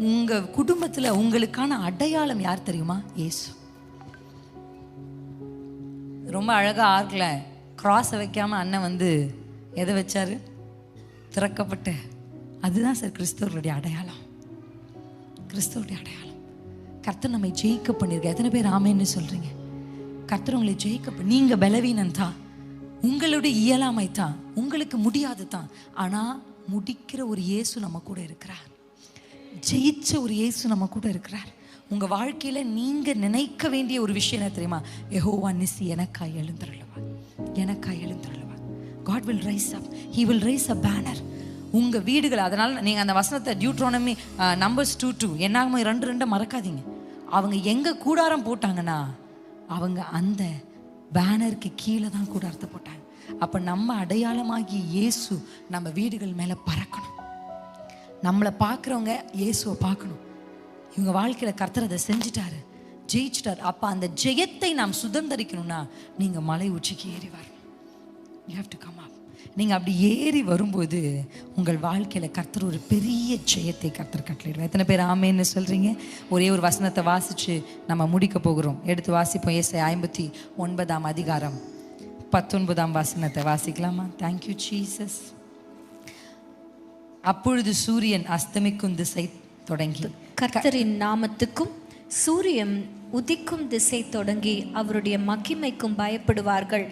[SPEAKER 1] உங்க குடும்பத்துல உங்களுக்கான அடையாளம் யார் தெரியுமா? இயேசு. ரொம்ப அழகா ஆர்க்ல கிராஸை வைக்காம அண்ணன் எதை வச்சாரு? திறக்கப்பட்ட. அதுதான் சார் கிறிஸ்தவர்களுடைய அடையாளம். கிறிஸ்தவருடைய அடையாளம். கர்த்தர் நம்மை ஜெயிக்க பண்ணிருக்க. எத்தனை பேர் ஆமென்னு சொல்றீங்க? கர்த்தர் உங்களை ஜெயிக்க. நீங்க பலவீனம் தான், உங்களுடைய இயலாமை தான், உங்களுக்கு முடியாது தான். ஆனா முடிக்கிற ஒரு இயேசு நம்ம கூட இருக்கிறார். ஜெயிச்ச ஒரு இயேசு நம்ம கூட இருக்கிறார். உங்க வாழ்க்கையில நீங்க நினைக்க வேண்டிய ஒரு விஷயம் என்ன தெரியுமா? யெகோவா நிசி எனக்காய் எழுந்தருளுவார், எனக்காய் எழுந்தருளுவார். God will rise up. He will raise a banner. உங்க வீடுகள். அதனால நீங்க அந்த வசனத்தை டியூட்ரோனமி நம்பர்ஸ் 2:2 என்னாகுமோ 2:2 மறக்காதீங்க. அவங்க எங்க கூடாரம் போட்டாங்கன்னா அவங்க அந்த பேனருக்கு கீழே தான் கூடாரத்தை போட்டாங்க. அப்ப நம்ம அடையாளமாகி இயேசு நம்ம வீடுகள் மேல பறக்கணும். நம்மளை பார்க்குறவங்க இயேசுவை பார்க்கணும். இவங்க வாழ்க்கையில கர்த்தர் அதை செஞ்சுட்டாரு, ஜெயிச்சிட்டாரு. அப்ப அந்த ஜெயத்தை நாம் சுதந்திரிக்கணும்னா நீங்க மலை உச்சிக்கு ஏறி வரணும். You have to come up. நீங்க அப்படி ஏறி வரும்போது உங்கள் வாழ்க்கையில கர்த்தர் ஒரு பெரிய ஜெயத்தை கர்த்தர் கட்டளையிடுவார். எத்தனை பேர் ஆமேன்னு சொல்றீங்க? ஒரே ஒரு வசனத்தை வாசிச்சு நம்ம முடிக்க போகிறோம். எடுத்து வாசிப்போம். ஏசாயா 59 அதிகாரம் 19 வசனத்தை வாசிக்கலாமா? Thank you Jesus. அப்பொழுது சூரியன் அஸ்தமிக்கும் திசை தொடங்கி
[SPEAKER 2] கர்த்தரின் நாமத்துக்கும் சூரியன் உதிக்கும் திசை தொடங்கி அவருடைய மகிமைக்கும் பயப்படுவார்கள்.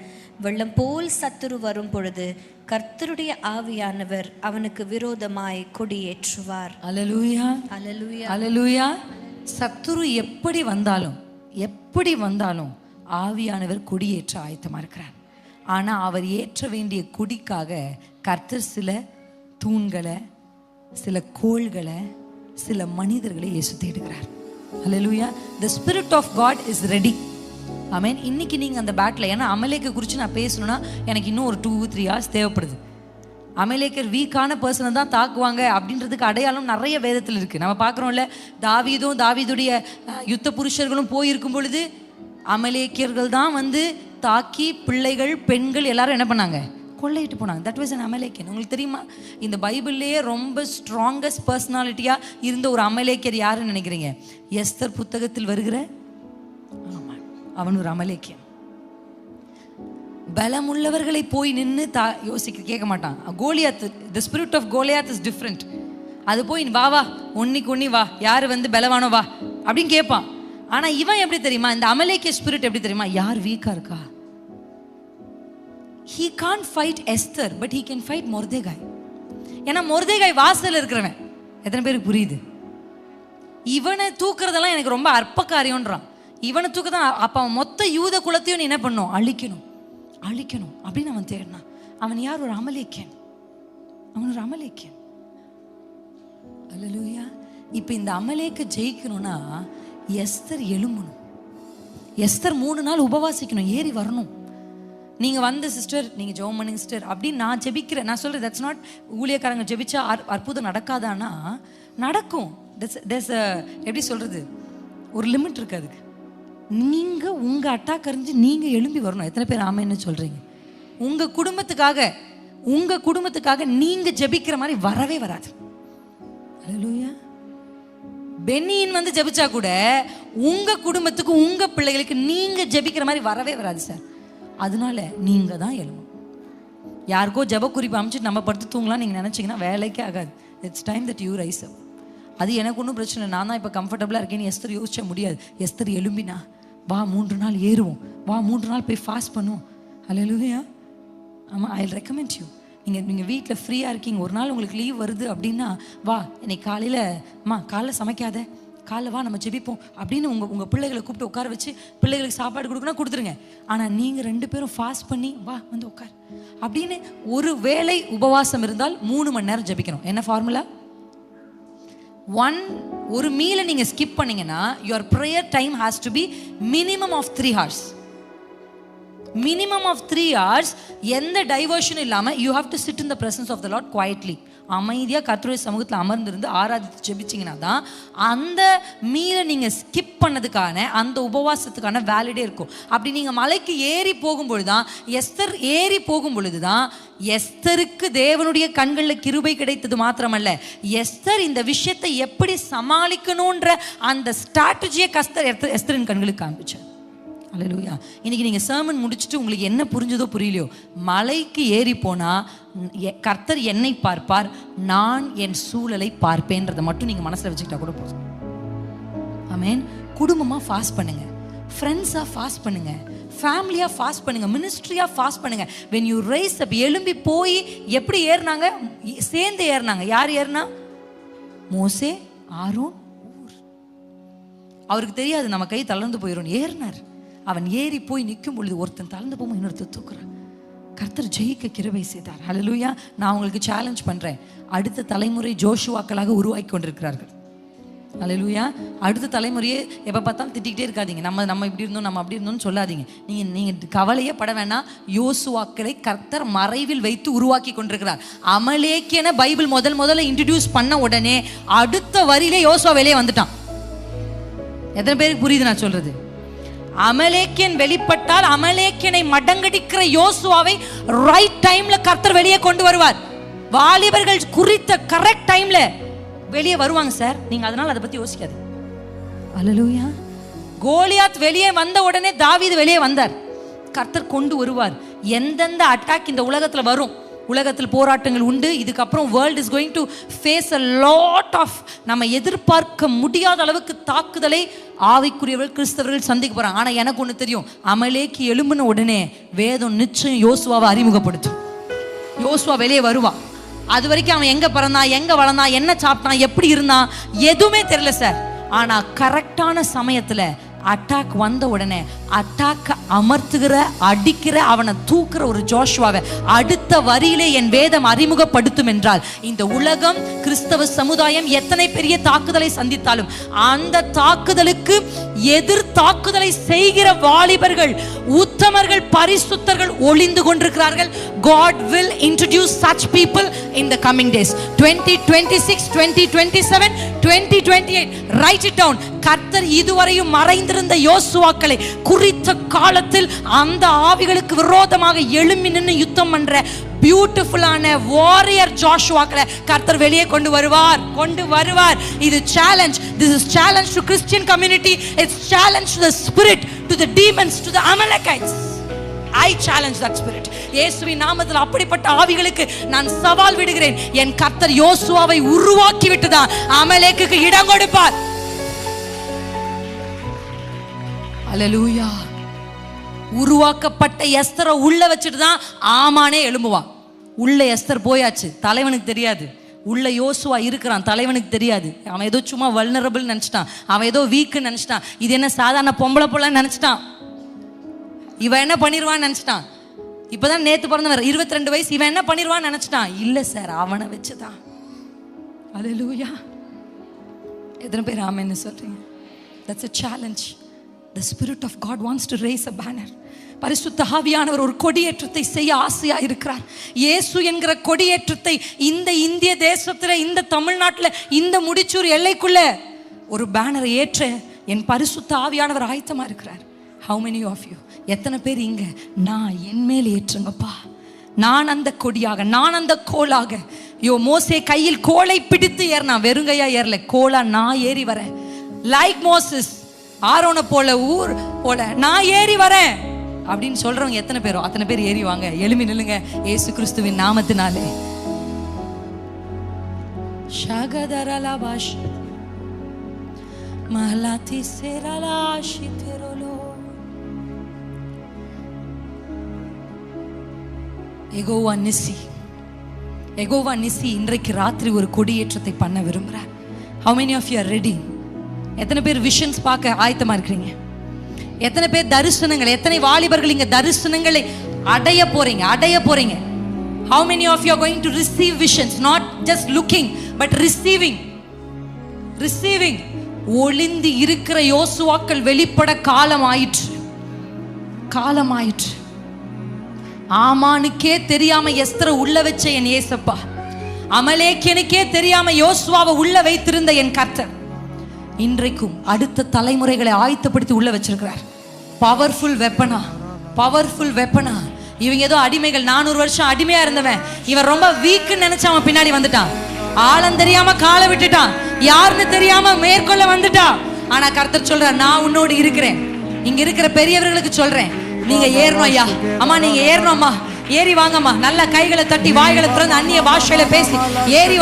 [SPEAKER 2] வெள்ளம் போல் சத்துரு வரும் பொழுது கர்த்தருடைய ஆவியானவர் அவனுக்கு விரோதமாய் கொடியேற்றுவார்.
[SPEAKER 1] அல்லேலூயா,
[SPEAKER 2] அல்லேலூயா,
[SPEAKER 1] அல்லேலூயா. சத்துரு எப்படி வந்தாலும் ஆவியானவர் கொடியேற்ற ஆயத்தமா இருக்கிறார். ஆனா அவர் ஏற்ற வேண்டிய கொடிக்காக கர்த்தர் சில தூண்களை, சில கோள்களை, சில மனிதர்களை இயேசு தேடுகிறார். அல்லேலூயா. The spirit of God is ready. ஆமென். இன்னைக்கு நீங்க அந்த பேட்டில், ஏன்னா அமலேக்கை குறித்து நான் பேசணும்னா எனக்கு இன்னும் ஒரு 2-3 hours தேவைப்படுது. அமலேக்கர் வீக்கான பர்சனை தான் தாக்குவாங்க அப்படின்றதுக்கு அடையாளம் நிறைய வேதத்தில் இருக்குது. நம்ம பார்க்குறோம்ல, தாவீதுடைய யுத்த புருஷர்களும் போயிருக்கும் பொழுது அமலேக்கியர்கள் தான் வந்து தாக்கி பிள்ளைகள், பெண்கள் எல்லாரும் என்ன பண்ணாங்க? கொள்ளையிட்டு போனாங்க. That was an அமலேக்கியன். உங்களுக்கு தெரியுமா? இந்த பைபிள்லேயே ரொம்ப ஸ்ட்ராங்கஸ்ட் பர்சனாலிட்டியாக இருந்த ஒரு அமலேக்கியர் யாருன்னு நினைக்கிறீங்க? எஸ்தர் புத்தகத்தில் வருகிற அவன் ஒரு அமலேக்கியன். பலமுள்ளவர்களை போய் நின்று கேட்க மாட்டான். Goliath, the spirit of Goliath is different. அது போய் வா ஒன்னிக்கு வா, யாரு வந்து பலவானோ வா அப்படின்னு கேட்பான். ஆனா இவன் எப்படி தெரியுமா? இந்த அமலேக்கிய ஸ்பிரிட் எப்படி தெரியுமா? யார் வீக்கா இருக்கா, he can't fight Esther but he can fight மொர்தெகாய். ஏன்னா மொர்தெகாய் வாசல்ல இருக்கிறவன். எத்தனை பேருக்கு புரியுது? இவனை தூக்குறதெல்லாம் எனக்கு ரொம்ப அற்ப காரியம்ன்றான். இவனை தூக்கதான். அப்ப அவன் மொத்த யூத குலத்தையும் என்ன பண்ணும்? அழிக்கணும் அப்படின்னு அவன் தேடினான். அவன் யார்? ஒரு அமலேக்கியன். அவன் ஒரு அமலேக்கியன். அல்லேலூயா. இப்ப இந்த அமலேக்க ஜெயிக்கணும்னா எஸ்தர் எழும்பணும். எஸ்தர் 3 நாள் உபவாசிக்கணும், ஏறி வரணும். நீங்க வந்து சிஸ்டர் நீங்க ஜெபம் பண்ணுங்க சிஸ்டர் அப்படின்னு நான் ஜெபிக்கிறேன். நான் சொல்றேன் தட்ஸ் நாட். ஊழியக்காரங்க ஜெபிச்சா அற்புதம் நடக்காதானா? நடக்கும். எப்படி சொல்றது, ஒரு லிமிட் இருக்கு அதுக்கு. நீங்க உங்க அட்டாக் அறிஞ்சு நீங்க எழும்பி வரணும். எத்தனை பேர் ஆமைன்னு சொல்றீங்க? உங்க குடும்பத்துக்காக நீங்க ஜெபிக்கிற மாதிரி வரவே வராது. அல்லேலூயா. பென்னியின் வந்து ஜெபிச்சா கூட உங்க குடும்பத்துக்கு, உங்க பிள்ளைகளுக்கு நீங்க ஜெபிக்கிற மாதிரி வரவே வராது சார். அதனால நீங்க தான் எழும்பணும். யாருக்கோ ஜெப குறிப்பு அமைச்சிட்டு நம்ம படுத்து தூங்கலாம் நீங்க நினைச்சீங்கன்னா வேலைக்கே ஆகாது. It's time that you rise up. அது எனக்கு ஒன்றும் பிரச்சனை. நான் தான் இப்போ கம்ஃபர்டபுளாக இருக்கேன்னு எஸ்தர் யோசிச்ச முடியாது. எஸ்தர் எழும்பினா வா 3 நாள் ஏறுவோம், வா 3 நாள் போய் ஃபாஸ்ட் பண்ணுவோம். அல்லேலூயா. ஆமாம், ஐ ரெக்கமெண்ட் யூ. நீங்கள் வீட்டில் ஃப்ரீயாக இருக்கீங்க, ஒரு நாள் உங்களுக்கு லீவ் வருது அப்படின்னா வா இன்னைக்கு காலைல சமைக்காத, காலைல வா நம்ம ஜெபிப்போம் அப்படின்னு உங்கள் பிள்ளைகளை கூப்பிட்டு உட்கார வச்சு பிள்ளைகளுக்கு சாப்பாடு கொடுக்கணும், கொடுத்துருங்க. ஆனால் நீங்கள் 2 பேரும் ஃபாஸ்ட் பண்ணி வா வந்து உட்கார் அப்படின்னு ஒரு வேளை உபவாசம் இருந்தால் 3 மணி நேரம் ஜெபிக்கணும். என்ன ஃபார்முலா? ஒரு மீலை நீங்க ஸ்கிப் பண்ணீங்கன்னா your prayer time has to be minimum of 3 hours. Minimum of 3 hours. எந்த டைவர்ஷன் இல்லாம you have to sit in the presence of the Lord quietly. அமைதியா கர்த்தருடைய சமூகத்தில் அமர்ந்திருந்து ஆராதித்து ஜெபிச்சிங்கன்னா தான் அந்த மீலை நீங்க ஸ்கிப் பண்ணதுக்கான அந்த உபவாசத்துக்கான வேலிடே இருக்கும். அப்படி நீங்க மலைக்கு ஏறி போகும்பொழுதுதான், எஸ்தர் ஏறி போகும்பொழுதுதான் எஸ்தருக்கு தேவனுடைய கண்களில் கிருபை கிடைத்தது மாத்திரமல்ல, எஸ்தர் இந்த விஷயத்தை எப்படி சமாளிக்கணும்ன்ற அந்த ஸ்ட்ராட்டஜியை எஸ்தரின் கண்களுக்கு காண்பிச்சார். அல்லேலூயா. இன்னைக்கு நீங்க சர்மன் முடிச்சுட்டு உங்களுக்கு என்ன புரிஞ்சதோ புரியலையோ, மலைக்கு ஏறி போனா கர்த்தர் என்னை பார்ப்பார், நான் என் சூழலை பார்ப்பேன்றதை மட்டும் நீங்க மனசுல வச்சுக்கிட்டா கூட போதும். ஆமென். குடும்பமா ஃபாஸ்ட் பண்ணுங்க, ஃப்ரெண்ட்ஸா ஃபாஸ்ட் பண்ணுங்க, ஃபேமிலியா ஃபாஸ்ட் பண்ணுங்க, மினிஸ்ட்ரியா ஃபாஸ்ட் பண்ணுங்க. when you raise up, எழும்பி போய் எப்படி ஏறினாங்க? சேர்ந்து ஏறினாங்க. யார் ஏறினா? மோசே, ஆரோன், ஊர். அவருக்கு தெரியாது நம்ம கை தளர்ந்து போயிடும், ஏறினார். அவன் ஏறி போய் நிற்கும் பொழுது ஒருத்தன் தளர்ந்து போகும், இன்னொருத்தர் தூக்குறான். கர்த்தர் ஜெயிக்க கிருபை செய்தார். ஹல்லேலூயா. நான் உங்களுக்கு சேலஞ்ச் பண்றேன், அடுத்த தலைமுறை ஜோஷுவாக்களாக உருவாக்கி கொண்டிருக்கிறார்கள். ஹல்லேலூயா. அடுத்த தலைமுறையே எப்போ பார்த்தாலும் திட்டிக்கிட்டே இருக்காதீங்க. நம்ம இப்படி இருந்தோம், நம்ம அப்படி இருந்தோம்னு சொல்லாதீங்க. நீங்கள் கவலையே பட வேணாம். யோசுவாக்களை கர்த்தர் மறைவில் வைத்து உருவாக்கி கொண்டிருக்கிறார். அமலேக்கியனை பைபிள் முதல்ல இன்ட்ரடியூஸ் பண்ண உடனே அடுத்த வரியிலே யோசுவா வெளியே வந்துட்டான். எத்தனை பேருக்கு புரியுது நான் சொல்றது? அமலேக்கியன் வெளிப்பட்டால் அமலேக்கியனை மடங்கடிக்கிற யோசுவாவை ரைட் டைம்ல கர்த்தர் வெளியே கொண்டு வருவார். வாலிபர்கள் குறித்த கரெக்ட் டைம்ல வெளியே வருவாங்க சார். நீங்க அதனால அதை பத்தி யோசிக்காது. அல்லேலூயா. கோலியாத் வெளியே வந்த உடனே தாவீது வெளியே வந்தார். கர்த்தர் கொண்டு வருவார். எந்தெந்த அட்டாக் இந்த உலகத்துல வரும், உலகத்தில் போராட்டங்கள் உண்டு. இதுக்கப்புறம் world is going to face a lot of நம்ம எதிர்பார்க்க முடியாத அளவுக்கு தாக்குதலை ஆவிக்குரியவர்கள் கிறிஸ்தவர்கள் சந்திக்க போறாங்க. ஆனா எனக்கு ஒண்ணு தெரியும், அமலேக்கு எழும்பின உடனே வேதம் நிச்சயம் யோசுவாவை அறிமுகப்படுத்தும். யோசுவா வெளியே வருவான். அது வரைக்கும் அவன் எங்க பிறந்தான், எங்க வளர்ந்தான், என்ன சாப்பிட்டான், எப்படி இருந்தான், எதுவுமே தெரியல சார். ஆனா கரெக்டான சமயத்துல அட்டாக் வந்த உடனே அட்டாக் அமர்த்துகிற, அடிக்கிற, அவனை தூக்குற ஒரு ஜோஷுவாவை அடுத்த வரியிலே என் வேதம் அறிமுகப்படுத்தும் என்றால், இந்த உலகம் கிறிஸ்தவ சமுதாயம் எத்தனை பெரிய தாக்குதலை சந்தித்தாலும் அந்த தாக்குதலுக்கு எதிர் தாக்குதலை செய்கிற வாலிபர்கள், உத்தமர்கள், பரிசுத்தர்கள் ஒளிந்து கொண்டிருக்கிறார்கள். God will introduce such people in the coming days. 2026, 2027, 2028. Write it down. கர்த்தர் இதுவரையும் மறைந்திருந்த யோசுவாக்களை குறித்த காலத்தில் அந்த ஆவிகளுக்கு விரோதமாக எழும்பி நின்று யுத்தம் பண்ற பியூட்டிஃபுல்லான வாரியர் ஜோஷுவாக்களை கர்த்தர் வெளியே கொண்டு வருவார். இது challenge. This is challenge to Christian community. It's challenge to the spirit, to the demons, to the Amalekites. I challenge that spirit. இயேசுவின் நாமத்தில் அப்படிப்பட்ட ஆவிகளுக்கு நான் சவால் விடுகிறேன். என் கர்த்தர் யோசுவாவை உருவாக்கி விட்டுதான் அமலேக்குக்கு இடம் கொடுப்பார். அல்லேலூயா. உருவாக்கப்பட்ட எஸ்தரை உள்ள வச்சுட்டு தான் ஆமானே எழும்புவான். உள்ள எஸ்தர் போயாச்சு, தலைவனுக்கு தெரியாது. உள்ள யோசுவா இருக்கிறான், தலைவனுக்கு தெரியாது. அவன் ஏதோ சும்மா வல்னரபிள் நினைச்சிட்டான், அவன் ஏதோ வீக்கு நினைச்சிட்டான். இது என்ன சாதாரண பொம்பளை புள்ள நினைச்சிட்டான். இவன் என்ன பண்ணிடுவான்னு நினைச்சிட்டான். இப்பதான் நேத்து பிறந்தவர், 22 வயசு. இவன் என்ன பண்ணிடுவான்னு நினைச்சிட்டான். இல்ல சார், அவனை வச்சுதான். அல்லேலூயா. எத்தனை பேர் ஆமென்னு சொல்றீங்க? That's a challenge. The Spirit of God wants to raise a banner. பரிசுத்த ஆவியானவர் ஒரு கொடியேற்றத்தை செய்ய ஆசையா இருக்கிறார். இயேசு என்கிற கொடியேற்றத்தை இந்த இந்திய தேசத்துல, இந்த தமிழ்நாட்டுல, இந்த முடிச்சூர் எல்லைக்குள்ள ஒரு பேனரை ஏற்ற என் பரிசுத்த ஆவியானவர் ஆயத்தமா இருக்கிறார். How many of you? எத்தனை பேர் இங்க நான் என் மேல் ஏற்றுங்கப்பா, நான் அந்த கொடியாக, நான் அந்த கோலாக. மோசே கையில் கோலை பிடித்து ஏறினா, வெறுங்கையா ஏறல, கோலா நான் ஏறி வரேன். லைக் மோசஸ், ஆரோனை போல, ஊர் போல நான் ஏறி வரேன் அப்படின்னு சொல்றவங்க எத்தனை பேரோ அத்தனை பேர் ஏறி வாங்க. எழுமி நில்லுங்க இயேசு கிறிஸ்துவின் நாமத்தினாலே. ஷகதரலபாஷ் மஹலாதி சேரலாஷி தெரோலோ. யெகோவா நிசி இன்றைக்கு ராத்திரி ஒரு கொடியேற்றத்தை பண்ண விரும்புறார். How many of you are ready? எத்தனை பேர் விஷன்ஸ் பார்க்க ஆயத்தமா இருக்கிறீங்க? எத்தனை பேர் தரிசனங்கள், எத்தனை வாலிபர்கள் இங்க தரிசனங்களை அடைய போறீங்க? How many of you are going to receive visions? Not just looking but receiving. ஒளிந்து இருக்கிற யோசுவாக்கள் வெளிப்பட காலம் ஆயிற்று. ஆமானுக்கே தெரியாம எஸ்தரை உள்ள வச்ச என் ஏசப்பா, அமலேக்கியனுக்கே தெரியாம யோசுவாவை உள்ள வைத்திருந்த என் கர்த்தர் இன்றைக்கும் அடுத்த தலைமுறைகளை ஆயத்தப்படுத்தி உள்ள வச்சிருக்கிறார். பவர்ஃபுல் வெப்பனா. இவங்க ஏதோ அடிமைகள், 400 வருஷம் அடிமையா இருந்தவன், இவன் ரொம்ப வீக்குன்னு நினைச்சு அவன் பின்னாடி வந்துட்டான். ஆழம் தெரியாம காலை விட்டுட்டான், யாருன்னு தெரியாம மேற்கொள்ள வந்துட்டான். ஆனா கர்த்தர் சொல்றார், நான் உன்னோடு இருக்கிறேன். இங்க இருக்கிற பெரியவர்களுக்கு சொல்றேன், நீங்க ஏறணும் ஐயா, அம்மா நீங்க ஏறணும், அம்மா ஏறி வாங்கம்மா. நல்ல கைகளை தட்டி வாய்களை திறந்து அந்நிய பாஷையில பேசி ஏறி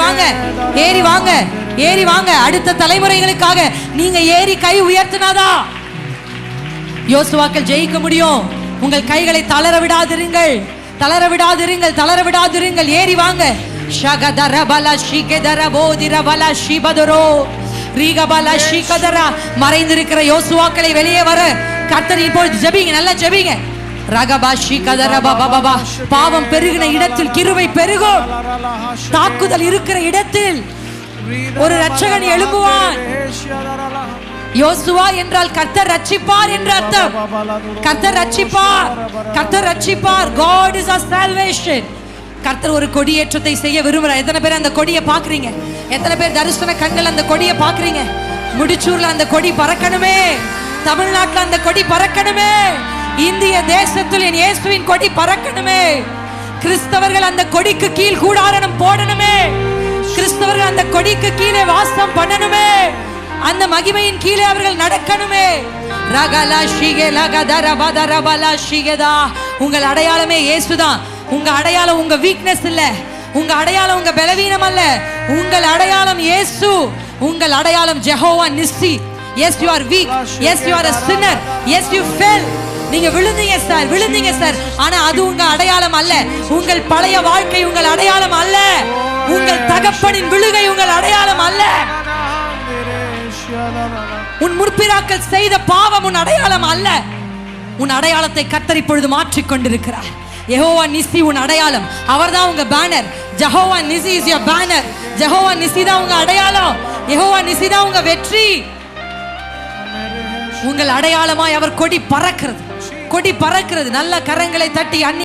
[SPEAKER 1] வாங்க. அடுத்த தலைமுறைகளுக்காக நீங்க ஏறி கை உயர்த்தினாதா யோசுவாக்கள் ஜெயிக்க முடியும். உங்கள் கைகளை தளர விடாதிருங்கள். ஏறி வாங்க. மறைந்திருக்கிற யோசுவாக்களை வெளியே வர கர்த்தர் இப்பொழுது ஜெபிங்க, நல்லா ஜெபிங்க. ரகபாஷி கதரபபபா. பாவம் பெருகின இடத்தில் கிருபை பெருகும். தாக்குதல் இருக்கிற இடத்தில் ஒரு இரட்சகன் எழும்புவான். யோசுவா என்றால் கர்த்தர் ரட்சிப்பார் என்று அர்த்தம். கர்த்தர் ரட்சிப்பார், கர்த்தர் ரட்சிப்பார். God is our salvation. கர்த்தர் ஒரு கொடியேற்றத்தை செய்ய விரும்புறார். எத்தனை பேர் அந்த கொடியை பாக்குறீங்க? எத்தனை பேர் தரிசன கண்கள் அந்த கொடியை பாக்குறீங்க? முடிச்சூர்ல அந்த கொடி பறக்கணுமே, தமிழ்நாட்டுல அந்த கொடி பறக்கணுமே, இந்திய தேசத்தில் என் இயேசுவின் கொடி பறக்கணுமே. கிறிஸ்தவர்கள் அந்த கொடிக்கு கீழ் கூடாரம் போடணுமே, கிறிஸ்தவர்கள் அந்த கொடிக்கு கீழே வாசம் பண்ணணுமே, அந்த மகிமையின் கீழே அவர்கள் நடக்கணுமே. உங்கள் அடையாளமே இயேசுதான். உங்க அடையாளம் உங்க வீக்னஸ் இல்ல, உங்க அடையாளம் உங்க பலவீனம் அல்ல. உங்கள் அடையாளம் இயேசு. உங்கள் அடையாளம் Jehovah நிஸ்ஸி. Yes, you are weak. Yes, you are a sinner. Yes, you fell. நீங்க விழுந்தீங்க சார், விழுந்தீங்க சார். ஆனா அது உங்க அடையாளம் அல்ல. உங்கள் பழைய வாழ்க்கை உங்கள் அடையாளம் அல்ல. உங்கள் தகப்பனின் விழுகை உங்கள் அடையாளம் அல்ல. உன் முற்பிதாக்கள் செய்த பாவம் உன் அடையாளம் அல்ல. உன் அடையாளத்தை கர்த்தர் இப்பொழுது மாற்றிக் கொண்டிருக்கிறார். யெகோவா நிசி உன் அடையாளம். அவர்தான் உங்க banner. Jehovah Nissi is your banner. Jehovah Nissi தான் உங்க அடையாளம். யெகோவா நிசி தான் உங்க வெற்றி. உங்கள் அடையாளமாய் அவர் கொடி பறக்கிறது, கொடி பறக்கிறது. நல்ல கரங்களை தட்டி